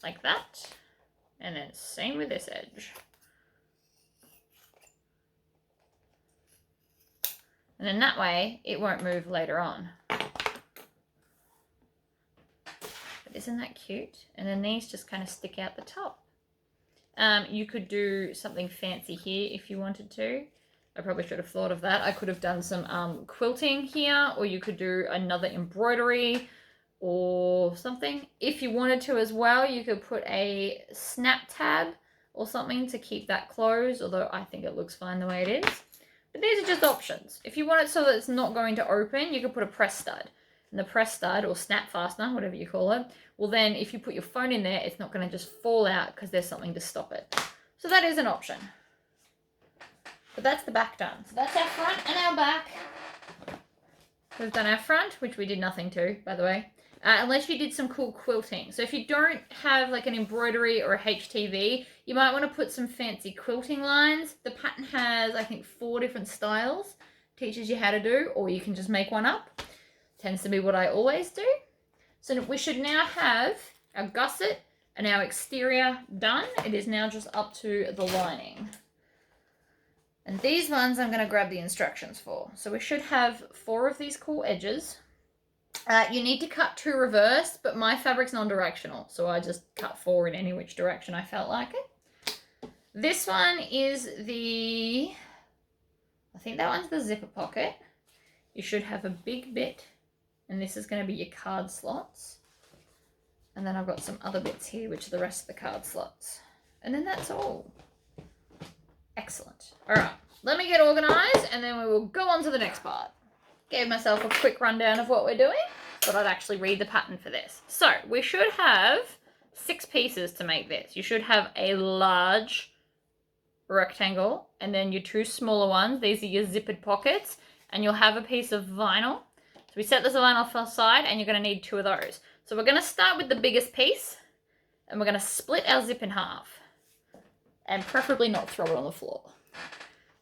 Speaker 2: Like that. And then same with this edge. And then that way it won't move later on. But isn't that cute? And then these just kind of stick out the top. You could do something fancy here if you wanted to. I probably should have thought of that. I could have done some quilting here, or you could do another embroidery or something. If you wanted to as well, you could put a snap tab or something to keep that closed, although I think it looks fine the way it is. But these are just options. If you want it so that it's not going to open, you could put a press stud. And the press stud, or snap fastener, whatever you call it, well then if you put your phone in there, it's not going to just fall out because there's something to stop it. So that is an option. But that's the back done. So that's our front and our back. We've done our front, which we did nothing to, by the way. Unless you did some cool quilting. So if you don't have like an embroidery or a HTV, you might want to put some fancy quilting lines. The pattern has, I think, 4 different styles. Teaches you how to do, or you can just make one up. Tends to be what I always do. So we should now have our gusset and our exterior done. It is now just up to the lining. And these ones I'm going to grab the instructions for. So we should have 4 of these cool edges. You need to cut 2 reverse, but my fabric's non-directional, so I just cut 4 in any which direction I felt like it. This one is the, I think that one's the zipper pocket. You should have a big bit, and this is going to be your card slots. And then I've got some other bits here, which are the rest of the card slots. And then that's all. Excellent. All right, let me get organized, and then we will go on to the next part. Gave myself a quick rundown of what we're doing, but I'd actually read the pattern for this. So we should have 6 pieces to make this. You should have a large rectangle and then your 2 smaller ones. These are your zippered pockets, and you'll have a piece of vinyl. So we set this vinyl aside, and you're going to need 2 of those. So we're going to start with the biggest piece, and we're going to split our zip in half, and preferably not throw it on the floor.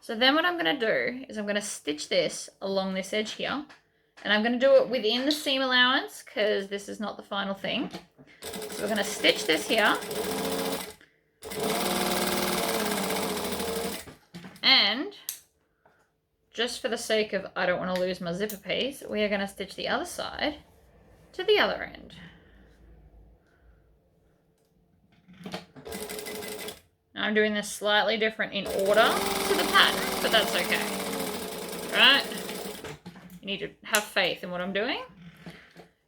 Speaker 2: So then what I'm going to do is I'm going to stitch this along this edge here, And I'm going to do it within the seam allowance because this is not the final thing. So we're going to stitch this here. And just for the sake of I don't want to lose my zipper piece, we are going to stitch the other side to the other end. Now I'm doing this slightly different in order to the pattern, but that's okay. Right? You need to have faith in what I'm doing.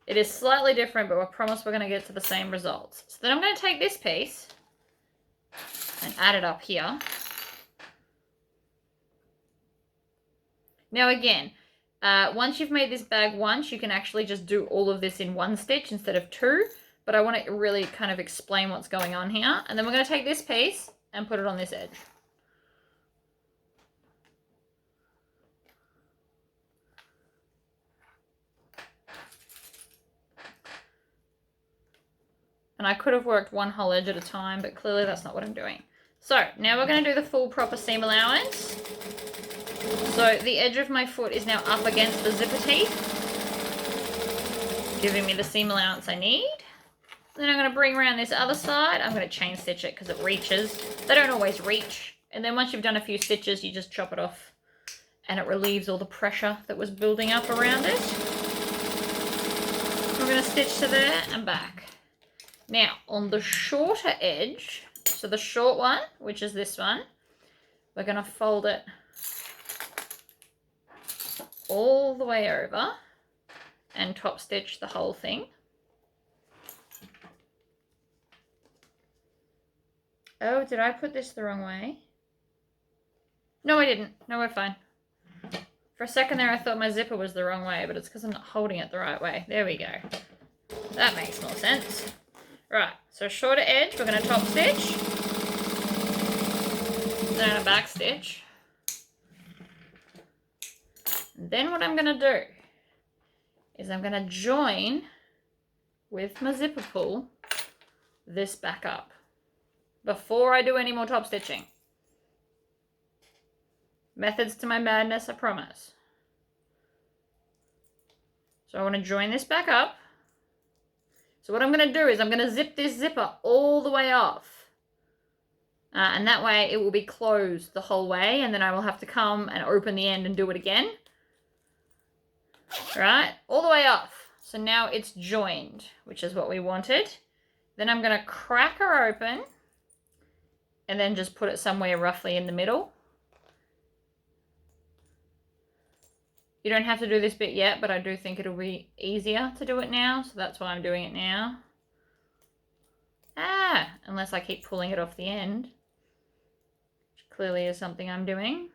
Speaker 2: It is slightly different, but I promise we're going to get to the same results. So then I'm going to take this piece and add it up here. Now again, once you've made this bag once, you can actually just do all of this in one stitch instead of two. But I want to really kind of explain what's going on here. And then we're going to take this piece and put it on this edge. And I could have worked one whole edge at a time, but clearly that's not what I'm doing. So now we're going to do the full proper seam allowance. So the edge of my foot is now up against the zipper teeth, giving me the seam allowance I need. Then I'm going to bring around this other side. I'm going to chain stitch it because it reaches. They don't always reach. And then once you've done a few stitches, you just chop it off and it relieves all the pressure that was building up around it. We're going to stitch to there and back. Now, on the shorter edge, so the short one, which is this one, we're going to fold it all the way over and top stitch the whole thing. Oh, did I put this the wrong way? No, I didn't. No, we're fine. For a second there, I thought my zipper was the wrong way, but it's because I'm not holding it the right way. There we go. That makes more sense. Right, so shorter edge, we're going to top stitch. Then a back stitch. And then what I'm going to do is I'm going to join with my zipper pull this back up before I do any more top stitching. Methods to my madness, I promise. So I want to join this back up. So what I'm going to do is I'm going to zip this zipper all the way off. And that way it will be closed the whole way, and then I will have to come and open the end and do it again. Right? All the way off. So now it's joined, which is what we wanted. Then I'm going to crack her open and then just put it somewhere roughly in the middle. You don't have to do this bit yet, but I do think it'll be easier to do it now, so that's why I'm doing it now. Unless I keep pulling it off the end, which clearly is something I'm doing.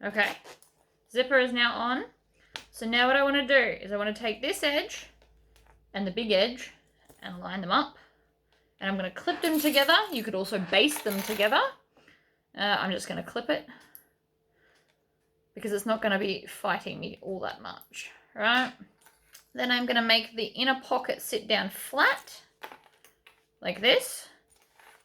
Speaker 2: Okay, zipper is now on. So now what I want to do is I want to take this edge and the big edge and line them up. And I'm going to clip them together. You could also baste them together. I'm just going to clip it because it's not going to be fighting me all that much, right? Then I'm going to make the inner pocket sit down flat like this.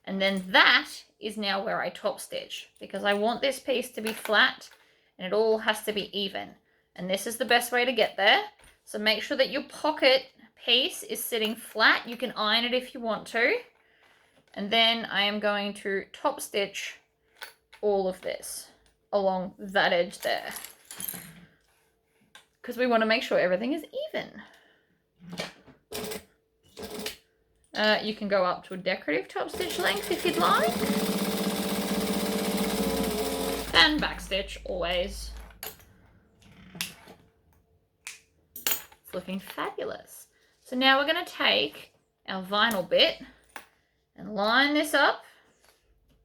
Speaker 2: And then that is now where I top stitch because I want this piece to be flat and it all has to be even. And this is the best way to get there. So make sure that your pocket piece is sitting flat. You can iron it if you want to. And then I am going to top stitch all of this along that edge there, because we want to make sure everything is even. You can go up to a decorative top stitch length if you'd like. And back stitch always. It's looking fabulous. So now we're going to take our vinyl bit and line this up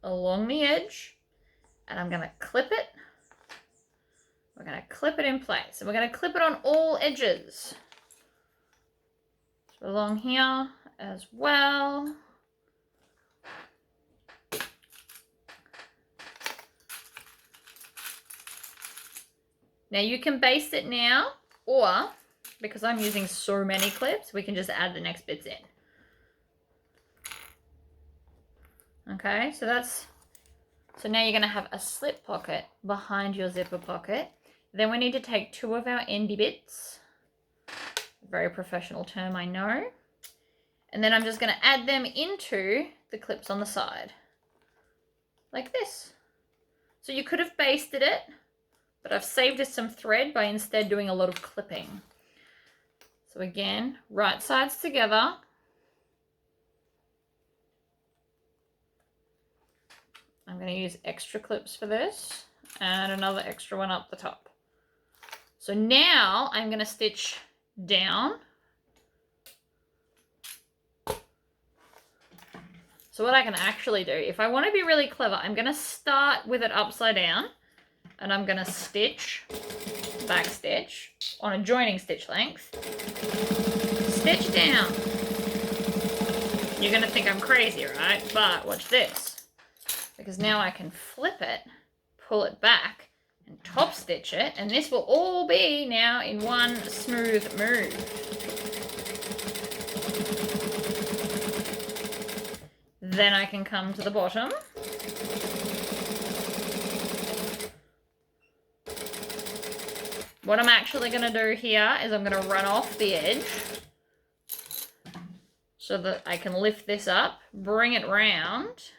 Speaker 2: along the edge, and I'm going to clip it. We're going to clip it in place, and we're going to clip it on all edges. So along here as well. Now you can baste it now, or because I'm using so many clips, we can just add the next bits in. Okay, so that's So now you're going to have a slip pocket behind your zipper pocket. Then we need to take 2 of our endy bits. Very professional term, I know. And then I'm just going to add them into the clips on the side. Like this. So you could have basted it, but I've saved us some thread by instead doing a lot of clipping. So again, right sides together. I'm going to use extra clips for this and another extra one up the top. So now I'm going to stitch down. So what I can actually do, if I want to be really clever, I'm going to start with it upside down and I'm going to stitch, back stitch on a joining stitch length, stitch down. You're going to think I'm crazy, right? But watch this, because now I can flip it, pull it back and top stitch it, and this will all be now in one smooth move. Then I can come to the bottom. What I'm actually going to do here is I'm going to run off the edge so that I can lift this up, bring it round,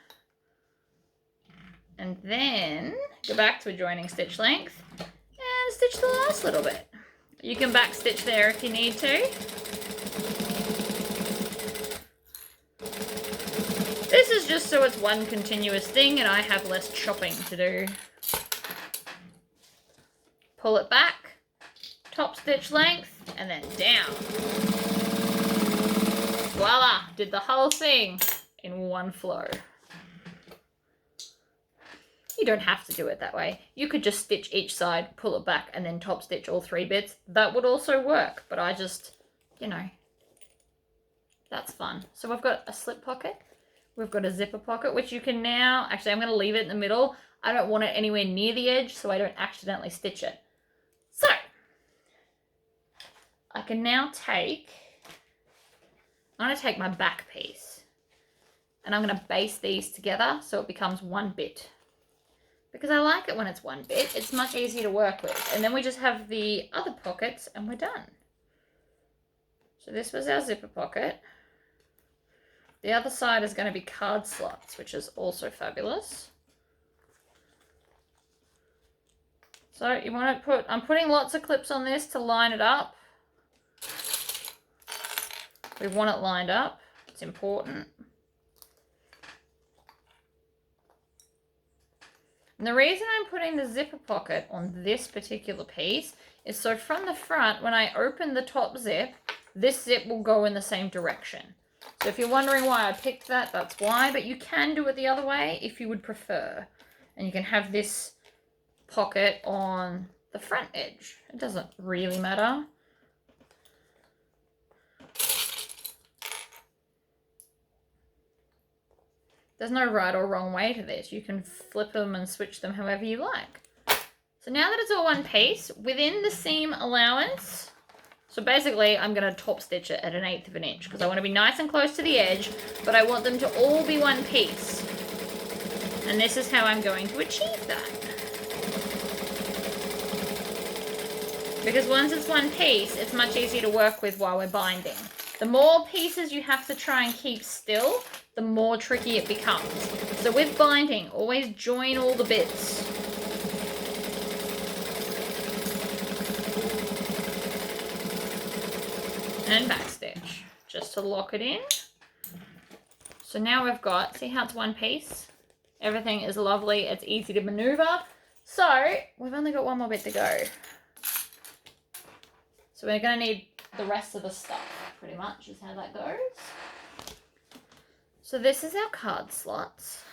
Speaker 2: and then go back to a joining stitch length and stitch the last little bit. You can back stitch there if you need to. This is just so it's one continuous thing and I have less chopping to do. Pull it back, top stitch length, and then down. Voila! Did the whole thing in one flow. You don't have to do it that way. You could just stitch each side, pull it back, and then top stitch all 3 bits. That would also work, but I just, you know, that's fun. So we've got a slip pocket. We've got a zipper pocket, which you can now, actually I'm going to leave it in the middle. I don't want it anywhere near the edge so I don't accidentally stitch it. So, I can now take, I'm going to take my back piece and I'm going to baste these together so it becomes one bit. Because I like it when it's one bit, it's much easier to work with. And then we just have the other pockets and we're done. So this was our zipper pocket. The other side is going to be card slots, which is also fabulous. So you want to put, I'm putting lots of clips on this to line it up. We want it lined up. It's important. And the reason I'm putting the zipper pocket on this particular piece is so from the front, when I open the top zip, this zip will go in the same direction. So if you're wondering why I picked that, that's why. But you can do it the other way if you would prefer. And you can have this pocket on the front edge. It doesn't really matter. There's no right or wrong way to this. You can flip them and switch them however you like. So now that it's all one piece, within the seam allowance, so basically I'm going to top stitch it at 1/8 of an inch because I want to be nice and close to the edge, but I want them to all be one piece. And this is how I'm going to achieve that. Because once it's one piece, it's much easier to work with while we're binding. The more pieces you have to try and keep still, the more tricky it becomes. So with binding, always join all the bits. And backstitch, just to lock it in. So now we've got, see how it's one piece? Everything is lovely, it's easy to maneuver. So we've only got one more bit to go. So we're going to need the rest of the stuff, pretty much is how that goes. So this is our card slots.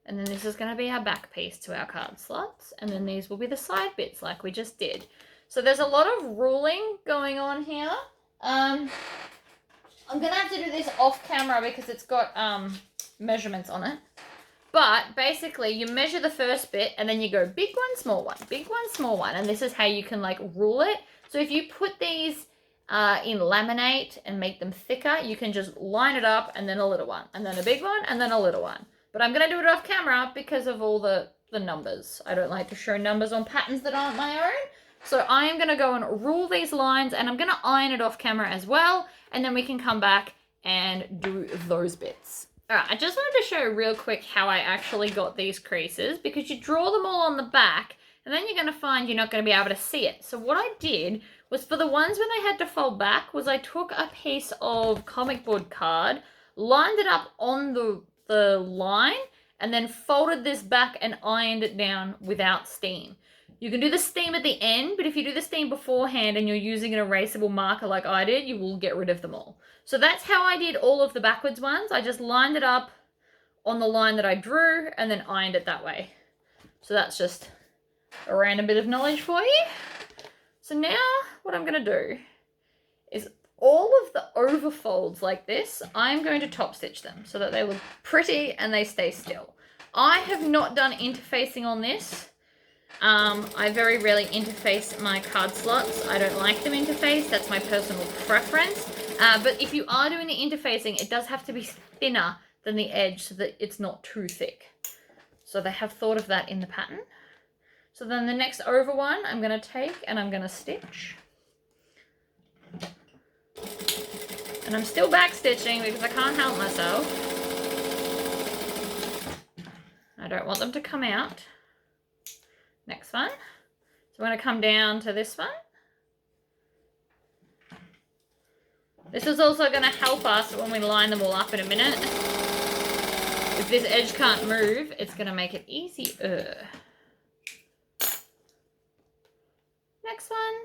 Speaker 2: And then this is going to be our back piece to our card slots. And then these will be the side bits like we just did. So there's a lot of ruling going on here. I'm going to have to do this off camera because it's got measurements on it. But basically you measure the first bit and then you go big one, small one, big one, small one. And this is how you can like rule it. So if you put these in laminate and make them thicker, you can just line it up and then a little one and then a big one and then a little one. But I'm going to do it off camera because of all the numbers. I don't like to show numbers on patterns that aren't my own. So I am going to go and rule these lines, and I'm going to iron it off camera as well. And then we can come back and do those bits. All right, I just wanted to show real quick how I actually got these creases, because you draw them all on the back and then you're going to find you're not going to be able to see it. So what I did was, for the ones when they had to fold back, was I took a piece of comic board card, lined it up on the line, and then folded this back and ironed it down without steam. You can do the steam at the end, but if you do the steam beforehand and you're using an erasable marker like I did, you will get rid of them all. So that's how I did all of the backwards ones. I just lined it up on the line that I drew and then ironed it that way. So that's just a random bit of knowledge for you. So now what I'm going to do is all of the overfolds like this, I'm going to top stitch them so that they look pretty and they stay still. I have not done interfacing on this. I very rarely interface my card slots. I don't like them interfaced. That's my personal preference. But if you are doing the interfacing, it does have to be thinner than the edge so that it's not too thick. So they have thought of that in the pattern. So then the next over one, I'm going to take and I'm going to stitch. And I'm still back stitching because I can't help myself. I don't want them to come out. Next one. So I'm going to come down to this one. This is also going to help us when we line them all up in a minute. If this edge can't move, it's going to make it easier. Next one.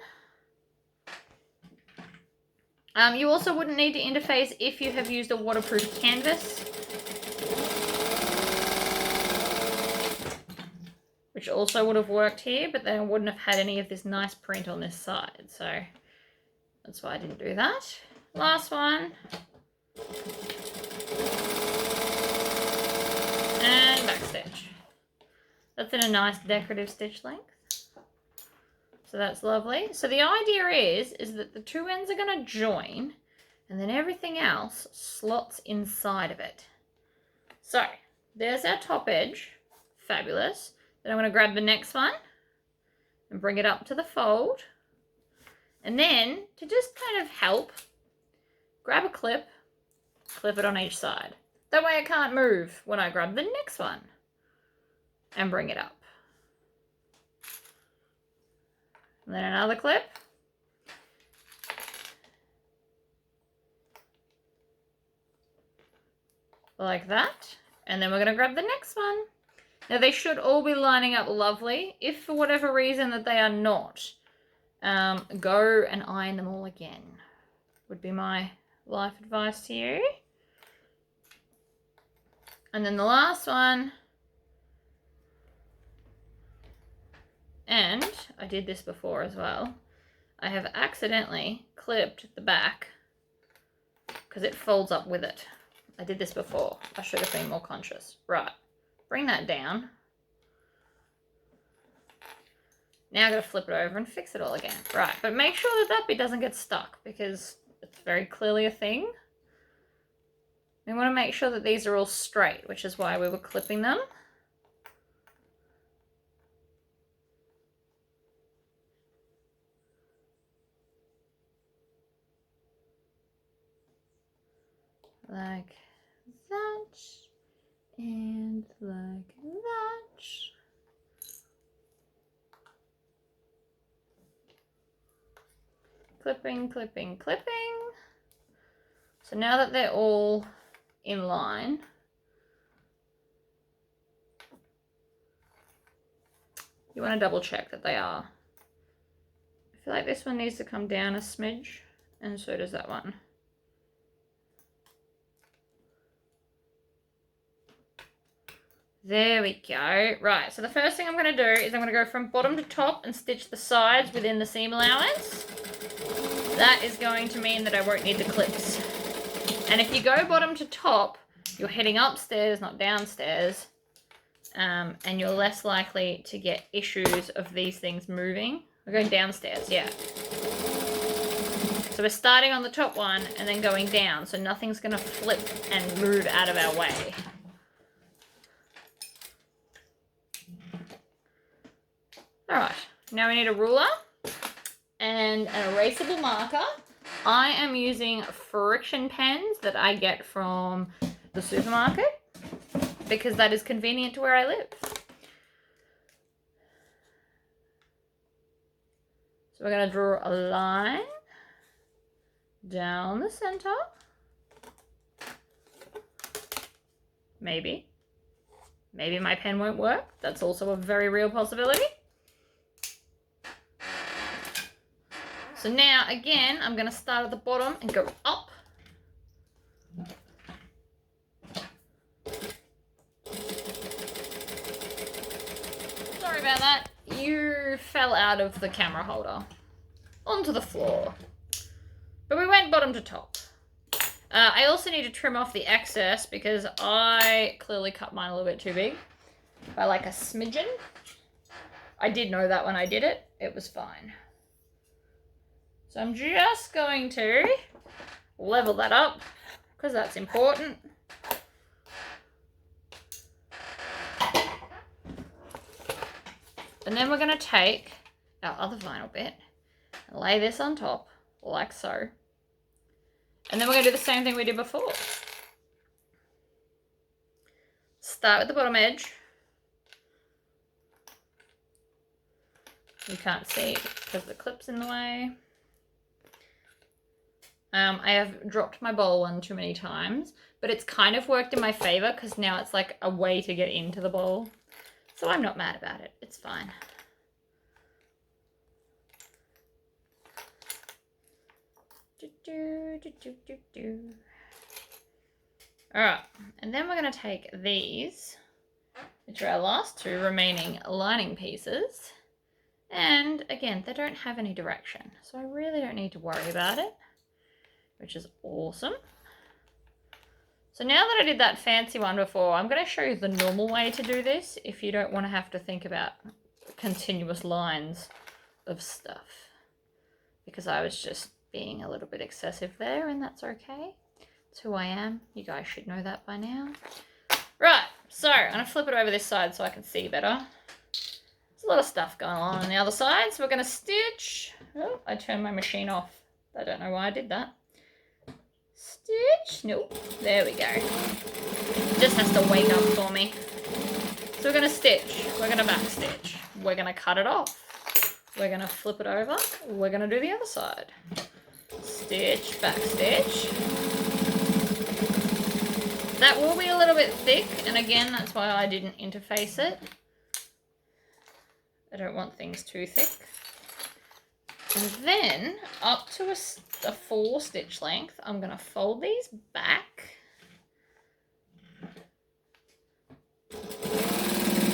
Speaker 2: You also wouldn't need to interface if you have used a waterproof canvas, which also would have worked here, but then I wouldn't have had any of this nice print on this side. So that's why I didn't do that. Last one. And backstitch. That's in a nice decorative stitch length. So that's lovely. So the idea is that the two ends are going to join and then everything else slots inside of it. So there's our top edge. Fabulous. Then I'm going to grab the next one and bring it up to the fold. And then to just kind of help, grab a clip it on each side. That way it can't move when I grab the next one and bring it up. And then another clip. Like that. And then we're going to grab the next one. Now they should all be lining up lovely. If for whatever reason that they are not, go and iron them all again. Would be my life advice to you. And then the last one. And I did this before as well. I have accidentally clipped the back because it folds up with it. I did this before. I should have been more conscious. Right. Bring that down. Now I've got to flip it over and fix it all again. Right. But make sure that that bit doesn't get stuck because it's very clearly a thing. We want to make sure that these are all straight, which is why we were clipping them. Like that, and like that. Clipping, clipping, clipping. So now that they're all in line, you want to double check that they are. I feel like this one needs to come down a smidge, and so does that one. There we go. Right, so the first thing I'm going to do is I'm going to go from bottom to top and stitch the sides within the seam allowance. That is going to mean that I won't need the clips. And if you go bottom to top, you're heading upstairs, not downstairs. And you're less likely to get issues of these things moving. We're going downstairs, yeah. So we're starting on the top one and then going down, so nothing's going to flip and move out of our way. All right, now we need a ruler and an erasable marker. I am using friction pens that I get from the supermarket because that is convenient to where I live. So we're going to draw a line down the center. Maybe my pen won't work. That's also a very real possibility. So now, again, I'm going to start at the bottom and go up. Sorry about that. You fell out of the camera holder onto the floor. But we went bottom to top. I also need to trim off the excess because I clearly cut mine a little bit too big by like a smidgen. I did know that when I did it. It was fine. So I'm just going to level that up because that's important. And then we're going to take our other vinyl bit and lay this on top like so. And then we're going to do the same thing we did before. Start with the bottom edge. You can't see because the clip's in the way. I have dropped my bowl one too many times, but it's kind of worked in my favor because now it's like a way to get into the bowl. So I'm not mad about it. It's fine. Alright, and then we're going to take these, which are our last two remaining lining pieces. And again, they don't have any direction, so I really don't need to worry about it, which is awesome. So now that I did that fancy one before, I'm going to show you the normal way to do this if you don't want to have to think about continuous lines of stuff. Because I was just being a little bit excessive there, and that's okay. It's who I am. You guys should know that by now. Right, so I'm going to flip it over this side so I can see better. There's a lot of stuff going on the other side, so we're going to stitch. Oh, I turned my machine off. I don't know why I did that. Stitch. Nope. There we go. It just has to wake up for me. So we're going to stitch. We're going to back stitch. We're going to cut it off. We're going to flip it over. We're going to do the other side. Stitch, back stitch. That will be a little bit thick, and again, that's why I didn't interface it. I don't want things too thick. And then, up to a 4 stitch length, I'm going to fold these back.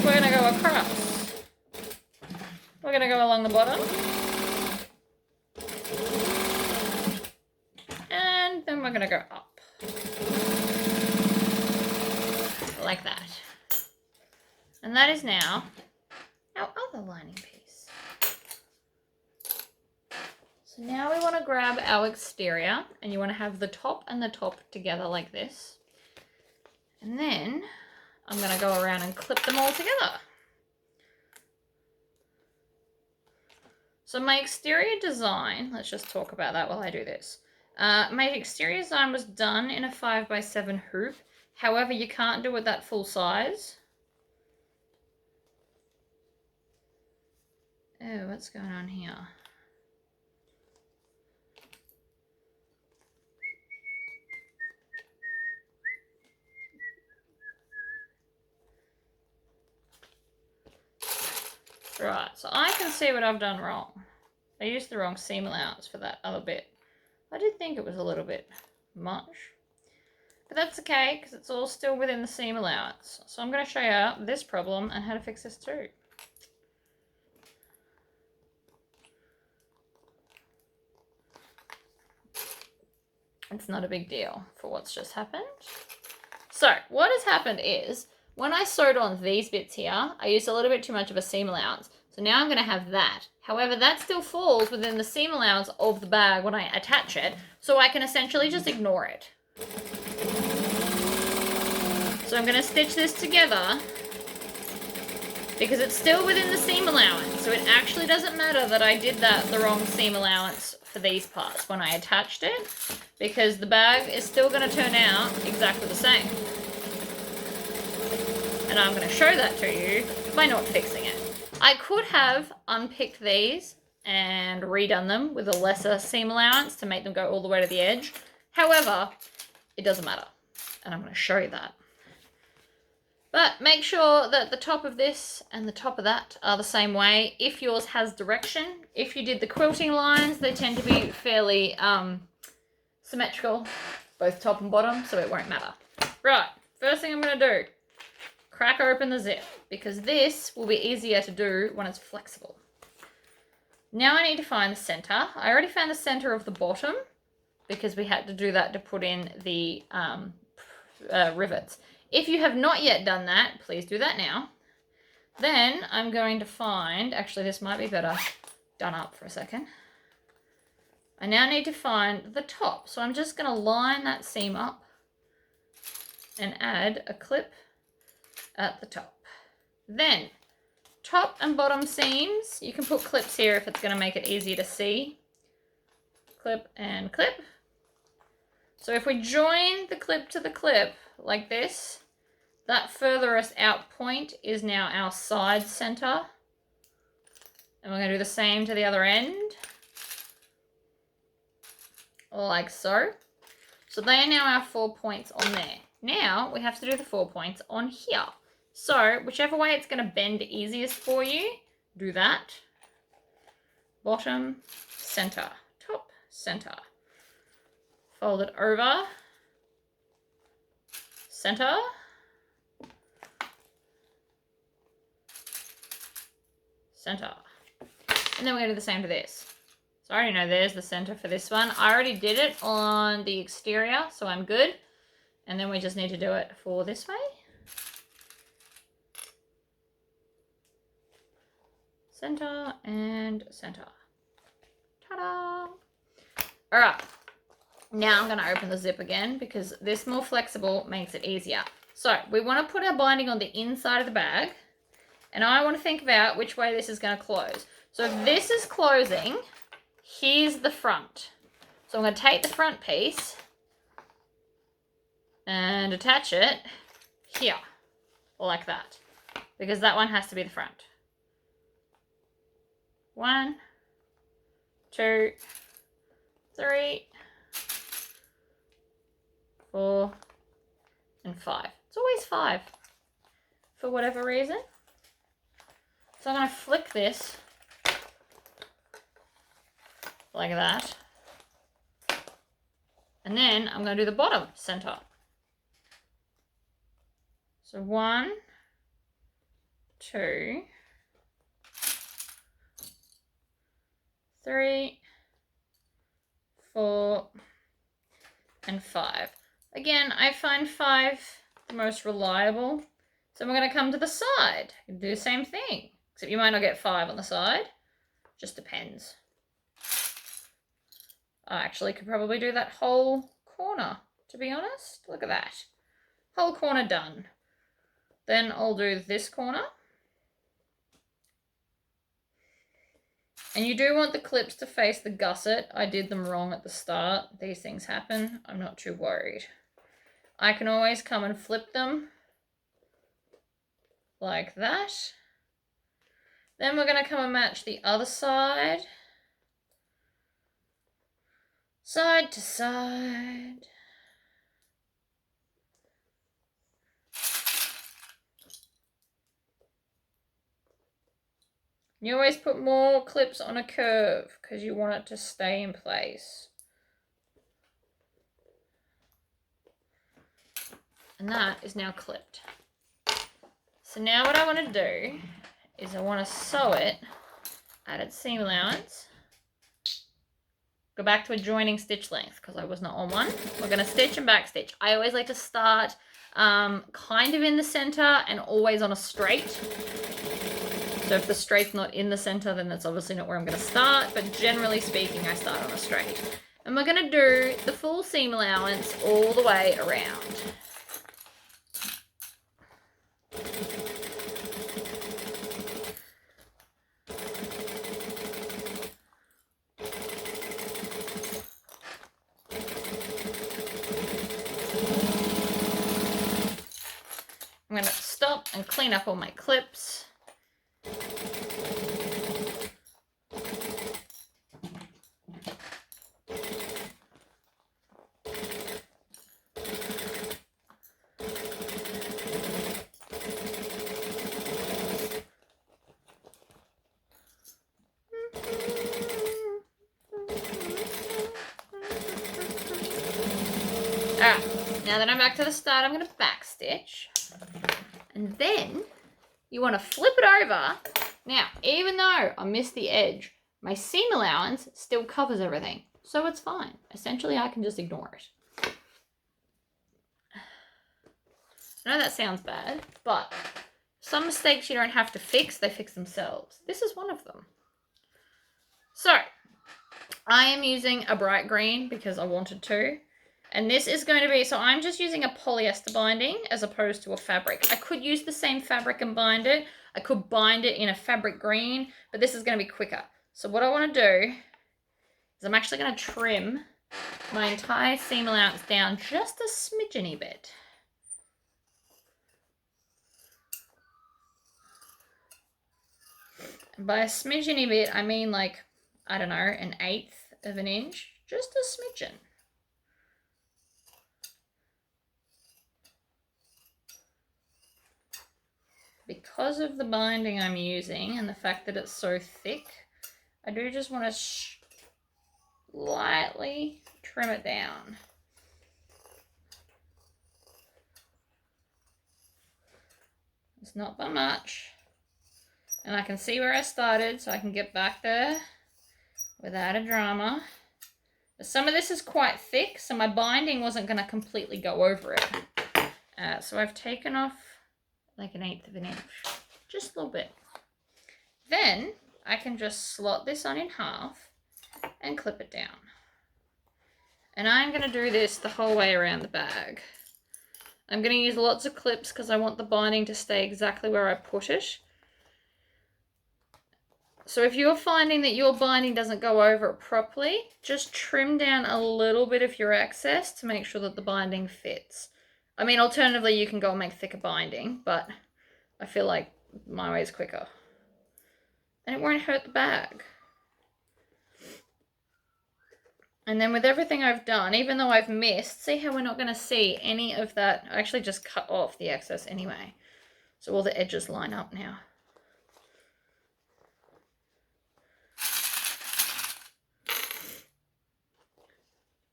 Speaker 2: We're going to go across. We're going to go along the bottom. And then we're going to go up. Like that. And that is now our other lining piece. So now we want to grab our exterior, and you want to have the top and the top together like this. And then I'm going to go around and clip them all together. So my exterior design, let's just talk about that while I do this. My exterior design was done in a 5x7 hoop. However, you can't do it that full size. Oh, what's going on here? Right, so I can see what I've done wrong. I used the wrong seam allowance for that other bit. I did think it was a little bit much. But that's okay, because it's all still within the seam allowance. So I'm going to show you this problem and how to fix this too. It's not a big deal for what's just happened. So what has happened is, when I sewed on these bits here, I used a little bit too much of a seam allowance. So now I'm going to have that. However, that still falls within the seam allowance of the bag when I attach it, so I can essentially just ignore it. So I'm going to stitch this together because it's still within the seam allowance. So it actually doesn't matter that I did the wrong seam allowance for these parts when I attached it, because the bag is still going to turn out exactly the same. And I'm going to show that to you by not fixing it. I could have unpicked these and redone them with a lesser seam allowance to make them go all the way to the edge. However, it doesn't matter. And I'm going to show you that. But make sure that the top of this and the top of that are the same way. If yours has direction, if you did the quilting lines, they tend to be fairly symmetrical, both top and bottom, so it won't matter. Right, first thing I'm going to do, crack open the zip, because this will be easier to do when it's flexible. Now I need to find the center. I already found the center of the bottom, because we had to do that to put in the rivets. If you have not yet done that, please do that now. Then I'm going to find, actually this might be better done up for a second. I now need to find the top. So I'm just going to line that seam up and add a clip at the top. Then top and bottom seams, you can put clips here if it's going to make it easier to see. Clip and clip. So if we join the clip to the clip like this, that furthest out point is now our side center. And we're going to do the same to the other end. Like so. So they are now our 4 points on there. Now we have to do the 4 points on here. So whichever way it's going to bend easiest for you, do that. Bottom, center, top, center. Fold it over, center, center. And then we're going to do the same to this. So I already know there's the center for this one. I already did it on the exterior, so I'm good. And then we just need to do it for this way. Center and center. Ta-da! All right. Now I'm going to open the zip again because this more flexible makes it easier. So we want to put our binding on the inside of the bag. And I want to think about which way this is going to close. So if this is closing, here's the front. So I'm going to take the front piece and attach it here, like that. Because that one has to be the front. 1, 2, 3, 4, and 5. It's always 5 for whatever reason. So I'm going to flick this like that. And then I'm going to do the bottom center. So 1, 2, 3, 4, and 5. Again, I find 5 the most reliable. So we're going to come to the side and do the same thing. Except you might not get 5 on the side. Just depends. I actually could probably do that whole corner, to be honest. Look at that. Whole corner done. Then I'll do this corner. And you do want the clips to face the gusset. I did them wrong at the start. These things happen. I'm not too worried. I can always come and flip them like that. Then we're going to come and match the other side. Side to side. You always put more clips on a curve because you want it to stay in place. And that is now clipped. So now what I want to do is I want to sew it at its seam allowance. Go back to a joining stitch length because I was not on one. We're going to stitch and back stitch. I always like to start kind of in the center and always on a straight. So if the straight's not in the center, then that's obviously not where I'm going to start. But generally speaking, I start on a straight. And we're going to do the full seam allowance all the way around. clean up all my clips. Alright, now that I'm back to the start, I'm going to backstitch. And then you want to flip it over. Now, even though I missed the edge, my seam allowance still covers everything. So it's fine. Essentially, I can just ignore it. I know that sounds bad, but some mistakes you don't have to fix, they fix themselves. This is one of them. So, I am using a bright green because I wanted to. And this is going to be, so I'm just using a polyester binding as opposed to a fabric. I could use the same fabric and bind it. I could bind it in a fabric green, but this is going to be quicker. So what I want to do is I'm actually going to trim my entire seam allowance down just a smidgeny bit. And by a smidgeny bit, I mean like, I don't know, 1/8 of an inch, just a smidgen. Because of the binding I'm using and the fact that it's so thick, I do just want to slightly trim it down. It's not by much. And I can see where I started, so I can get back there without a drama. But some of this is quite thick, so my binding wasn't going to completely go over it. So I've taken off like 1/8 of an inch, just a little bit. Then I can just slot this on in half and clip it down. And I'm going to do this the whole way around the bag. I'm going to use lots of clips because I want the binding to stay exactly where I put it. So if you're finding that your binding doesn't go over it properly, just trim down a little bit of your excess to make sure that the binding fits. I mean, alternatively, you can go and make thicker binding, but I feel like my way is quicker. And it won't hurt the bag. And then with everything I've done, even though I've missed, see how we're not going to see any of that? I actually just cut off the excess anyway. So all the edges line up now.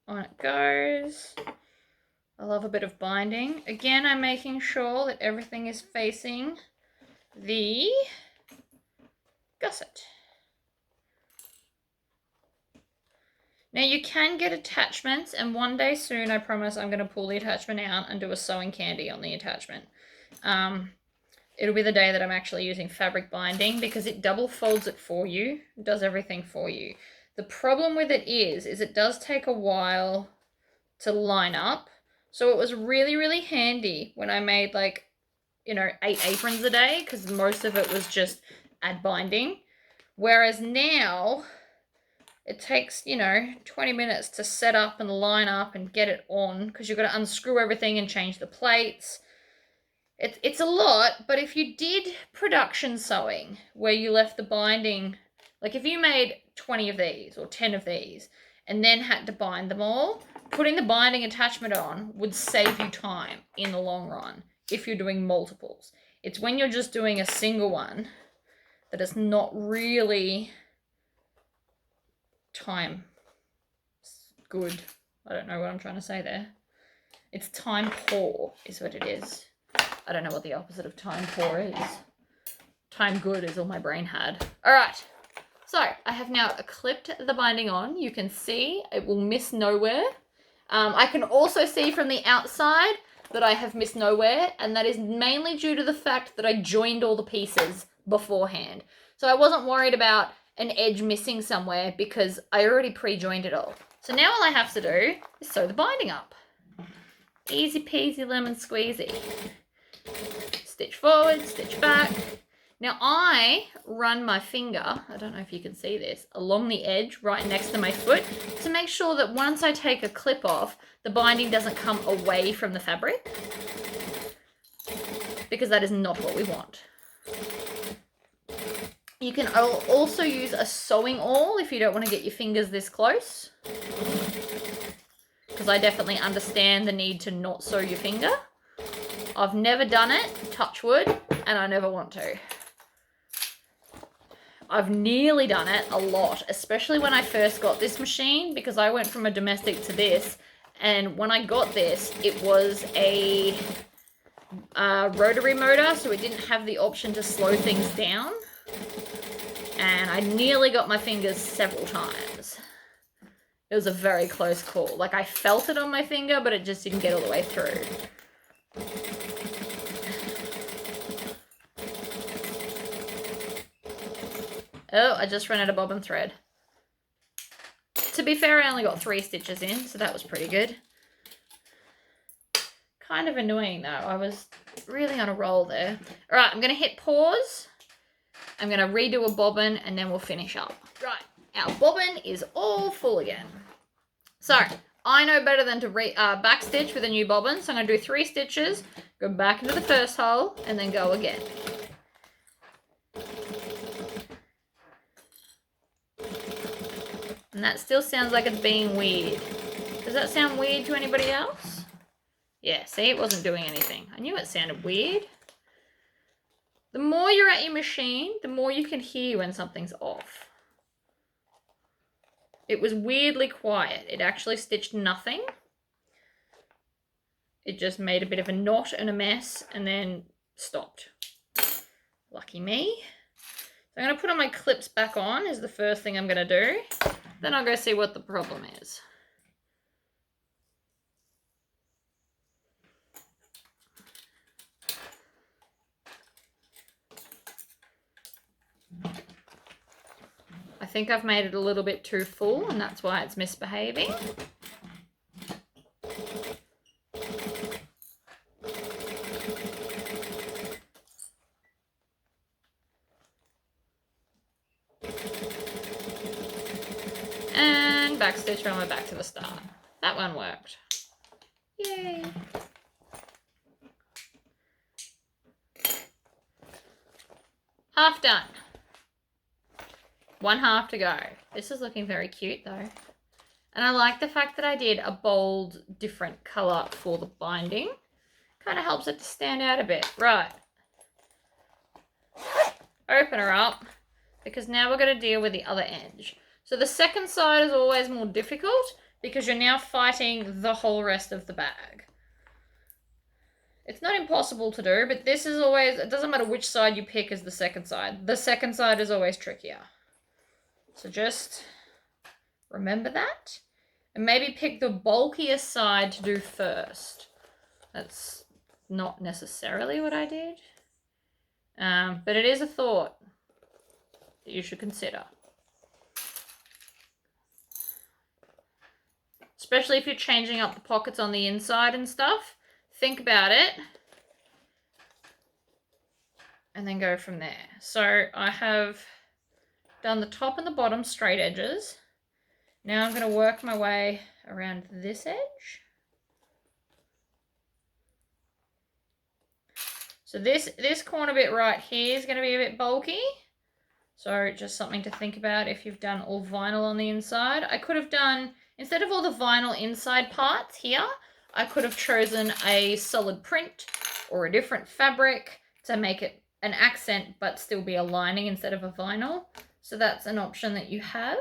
Speaker 2: On it goes. I love a bit of binding. Again, I'm making sure that everything is facing the gusset. Now you can get attachments, and one day soon, I promise, I'm going to pull the attachment out and do a sewing candy on the attachment. It'll be the day that I'm actually using fabric binding because it double folds it for you. It does everything for you. The problem with it is it does take a while to line up. So it was really, really handy when I made like, 8 aprons a day because most of it was just add binding. Whereas now it takes, 20 minutes to set up and line up and get it on because you've got to unscrew everything and change the plates. It's a lot, but if you did production sewing where you left the binding, like if you made 20 of these or 10 of these and then had to bind them all, putting the binding attachment on would save you time in the long run if you're doing multiples. It's when you're just doing a single one that it's not really time good. I don't know what I'm trying to say there. It's time poor is what it is. I don't know what the opposite of time poor is. Time good is all my brain had. All right. So I have now clipped the binding on. You can see it will miss nowhere. I can also see from the outside that I have missed nowhere, and that is mainly due to the fact that I joined all the pieces beforehand. So I wasn't worried about an edge missing somewhere because I already pre-joined it all. So now all I have to do is sew the binding up. Easy peasy lemon squeezy. Stitch forward, stitch back. Now I run my finger, I don't know if you can see this, along the edge right next to my foot to make sure that once I take a clip off, the binding doesn't come away from the fabric. because that is not what we want. You can also use a sewing awl if you don't want to get your fingers this close, because I definitely understand the need to not sew your finger. I've never done it, touch wood, and I never want to. I've nearly done it a lot, especially when I first got this machine, because I went from a domestic to this, and when I got this, it was a rotary motor, so it didn't have the option to slow things down, and I nearly got my fingers several times. It was a very close call. Like, I felt it on my finger, but it just didn't get all the way through. Oh, I just ran out of bobbin thread. To be fair, I only got 3 stitches in, so that was pretty good. Kind of annoying, though. I was really on a roll there. All right, I'm going to hit pause. I'm going to redo a bobbin, and then we'll finish up. Right, our bobbin is all full again. So, I know better than to backstitch with a new bobbin, so I'm going to do 3 stitches, go back into the first hole, and then go again. And that still sounds like it's being weird. Does that sound weird to anybody else? Yeah, see, it wasn't doing anything. I knew it sounded weird. The more you're at your machine, the more you can hear when something's off. It was weirdly quiet. It actually stitched nothing. It just made a bit of a knot and a mess and then stopped. Lucky me. So I'm going to put on my clips back on is the first thing I'm going to do. Then I'll go see what the problem is. I think I've made it a little bit too full, and that's why it's misbehaving. And backstitch when we're back to the start. That one worked. Yay! Half done. 1 half to go. This is looking very cute though. And I like the fact that I did a bold, different colour for the binding. Kind of helps it to stand out a bit. Right. Open her up, because now we're going to deal with the other edge. So the second side is always more difficult because you're now fighting the whole rest of the bag. It's not impossible to do, but this is always, it doesn't matter which side you pick as the second side. The second side is always trickier. So just remember that. And maybe pick the bulkiest side to do first. That's not necessarily what I did. But it is a thought that you should consider. Especially if you're changing up the pockets on the inside and stuff. Think about it. And then go from there. So I have done the top and the bottom straight edges. Now I'm going to work my way around this edge. So this corner bit right here is going to be a bit bulky. So just something to think about if you've done all vinyl on the inside. I could have done, instead of all the vinyl inside parts here, I could have chosen a solid print or a different fabric to make it an accent but still be a lining instead of a vinyl. So that's an option that you have.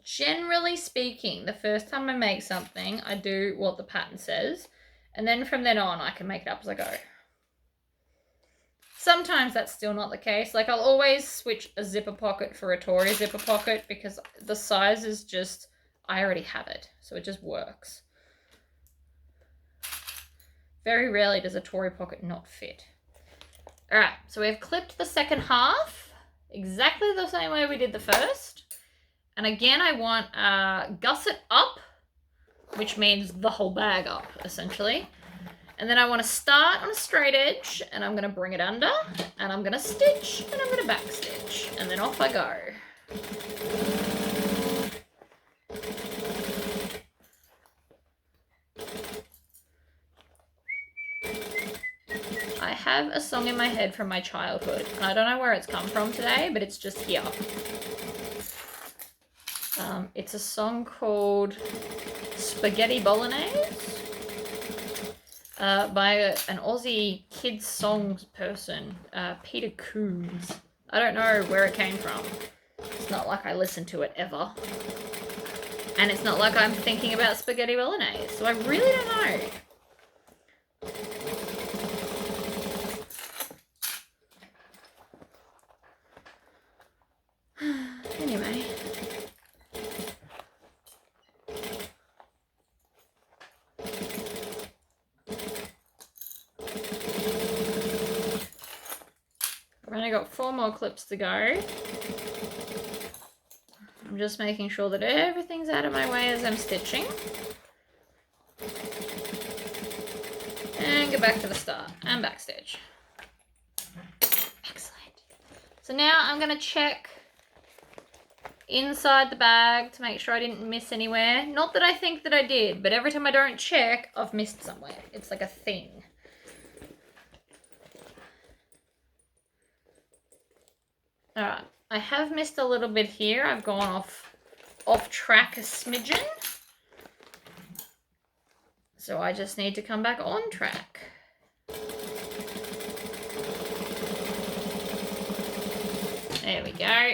Speaker 2: Generally speaking, the first time I make something, I do what the pattern says, and then from then on I can make it up as I go. Sometimes that's still not the case. Like, I'll always switch a zipper pocket for a Tory zipper pocket because the size is just, I already have it, so it just works. Very rarely does a Tory pocket not fit. All right, so we've clipped the second half exactly the same way we did the first. And again, I want gusset up, which means the whole bag up, essentially. And then I want to start on a straight edge, and I'm going to bring it under, and I'm going to stitch, and I'm going to back stitch, and then off I go. have a song in my head from my childhood. And I don't know where it's come from today, but it's just here. It's a song called Spaghetti Bolognese by an Aussie kids songs person, Peter Coombs. I don't know where it came from. It's not like I listen to it ever. And it's not like I'm thinking about spaghetti bolognese. So I really don't know. Anyway. I've only got 4 more clips to go. I'm just making sure that everything's out of my way as I'm stitching. And go back to the start and backstitch. Excellent. So now I'm going to check inside the bag to make sure I didn't miss anywhere. Not that I think that I did, but every time I don't check, I've missed somewhere. It's like a thing. Alright, I have missed a little bit here. I've gone off track a smidgen. So I just need to come back on track. There we go.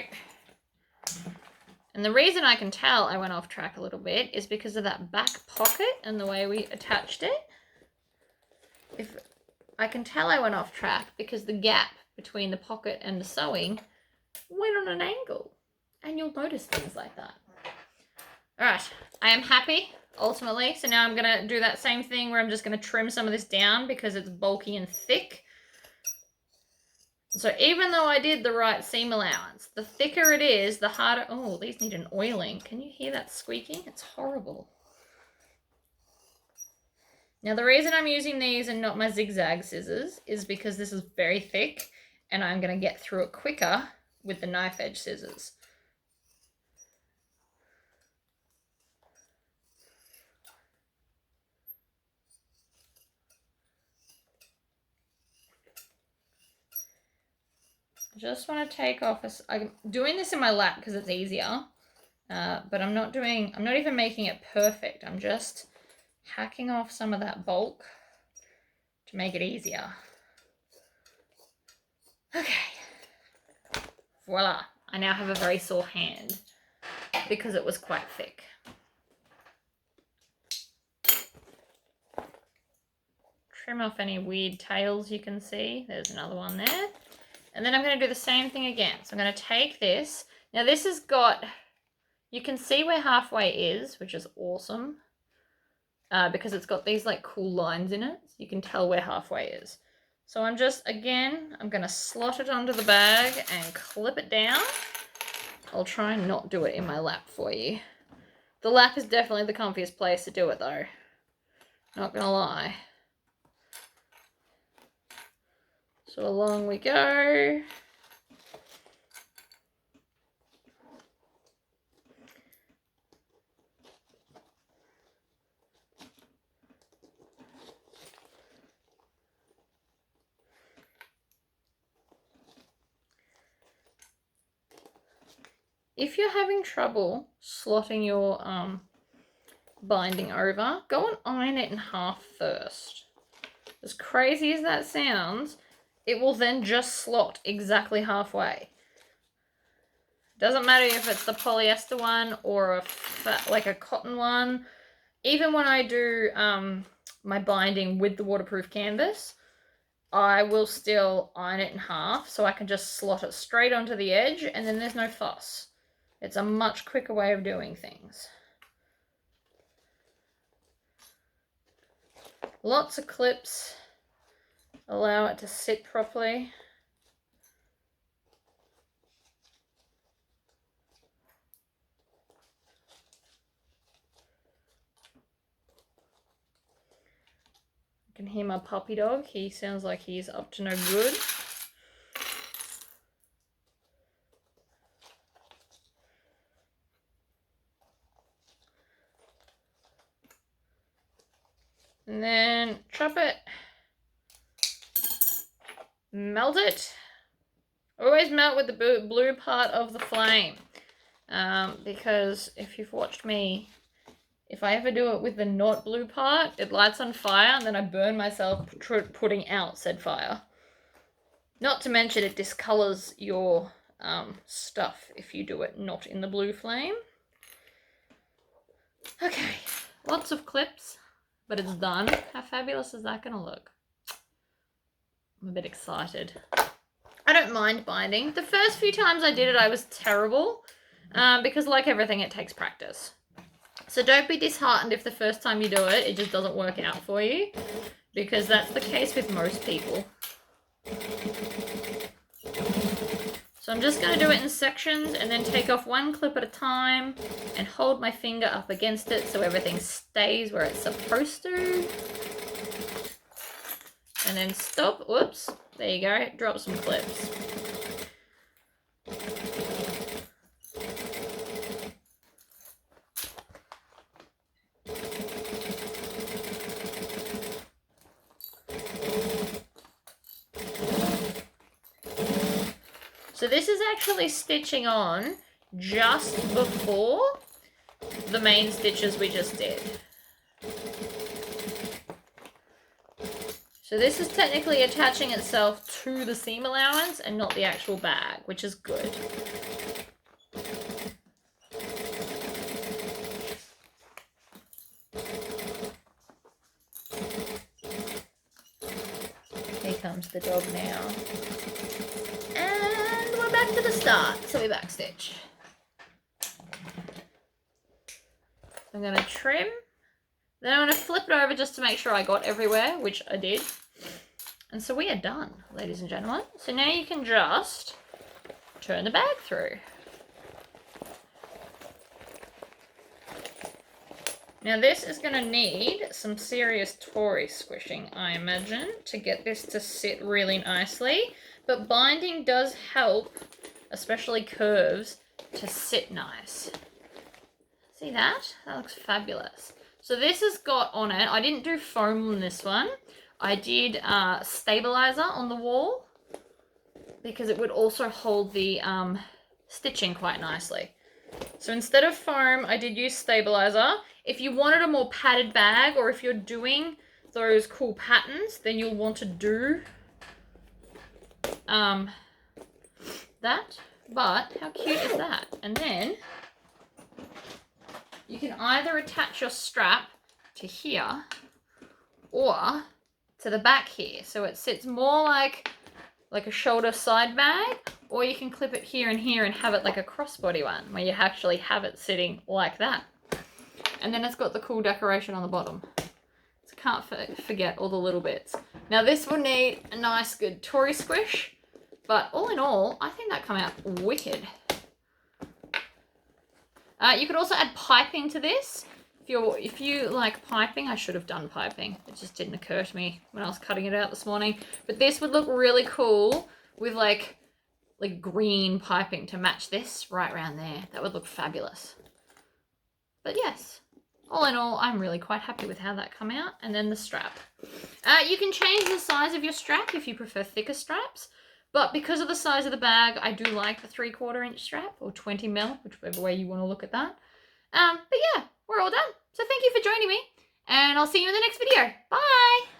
Speaker 2: And the reason I can tell I went off track a little bit is because of that back pocket and the way we attached it. If I can tell I went off track because the gap between the pocket and the sewing went on an angle. And you'll notice things like that. Alright, I am happy, ultimately. So now I'm going to do that same thing where I'm just going to trim some of this down because it's bulky and thick. So even though I did the right seam allowance, the thicker it is, the harder... Oh, these need an oiling. Can you hear that squeaking? It's horrible. Now the reason I'm using these and not my zigzag scissors is because this is very thick and I'm going to get through it quicker with the knife edge scissors. I just want to take off I'm doing this in my lap because it's easier, but I'm not even making it perfect. I'm just hacking off some of that bulk to make it easier. Okay. Voila. I now have a very sore hand because it was quite thick. Trim off any weird tails you can see. There's another one there. And then I'm going to do the same thing again. So I'm going to take this. Now this has got, you can see where halfway is, which is awesome. Because it's got these like cool lines in it. So you can tell where halfway is. So I'm just, again, I'm going to slot it onto the bag and clip it down. I'll try and not do it in my lap for you. The lap is definitely the comfiest place to do it though. Not going to lie. So along we go. If you're having trouble slotting your binding over, go and iron it in half first. As crazy as that sounds, it will then just slot exactly halfway. Doesn't matter if it's the polyester one or like a cotton one. Even when I do my binding with the waterproof canvas, I will still iron it in half so I can just slot it straight onto the edge and then there's no fuss. It's a much quicker way of doing things. Lots of clips. Allow it to sit properly. I can hear my puppy dog. He sounds like he's up to no good. And then chop it melt it. Always melt with the blue part of the flame. Because if you've watched me, if I ever do it with the not blue part, it lights on fire and then I burn myself putting out said fire. Not to mention it discolors your stuff if you do it not in the blue flame. Okay, lots of clips, but it's done. How fabulous is that going to look? I'm a bit excited. I don't mind binding. The first few times I did it, I was terrible because like everything, it takes practice. So don't be disheartened if the first time you do it, it just doesn't work out for you, because that's the case with most people. So I'm just going to do it in sections and then take off one clip at a time and hold my finger up against it so everything stays where it's supposed to. And then stop. Whoops. There you go. Drop some clips. So this is actually stitching on just before the main stitches we just did. So this is technically attaching itself to the seam allowance and not the actual bag, which is good. Here comes the dog now. And we're back to the start, so we backstitch. I'm going to trim. Then I'm going to flip it over just to make sure I got everywhere, which I did. And so we are done, ladies and gentlemen. So now you can just turn the bag through. Now this is going to need some serious Tory squishing, I imagine, to get this to sit really nicely. But binding does help, especially curves, to sit nice. See that? That looks fabulous. So this has got on it, I didn't do foam on this one. I did stabilizer on the wall because it would also hold the stitching quite nicely. So instead of foam, I did use stabilizer. If you wanted a more padded bag, or if you're doing those cool patterns, then you'll want to do that. But how cute is that? And then you can either attach your strap to here or to the back here, so it sits more like a shoulder side bag, or you can clip it here and here and have it like a crossbody one, where you actually have it sitting like that. And then it's got the cool decoration on the bottom. So can't forget all the little bits. Now this will need a nice good Tory squish, but all in all, I think that came out wicked. You could also add piping to this. If you like piping, I should have done piping. It just didn't occur to me when I was cutting it out this morning. But this would look really cool with like green piping to match this right around there. That would look fabulous. But yes, all in all, I'm really quite happy with how that came out. And then the strap. You can change the size of your strap if you prefer thicker straps. But because of the size of the bag, I do like the 3/4 inch strap, or 20 mil, whichever way you want to look at that. But yeah, we're all done. So thank you for joining me, and I'll see you in the next video. Bye!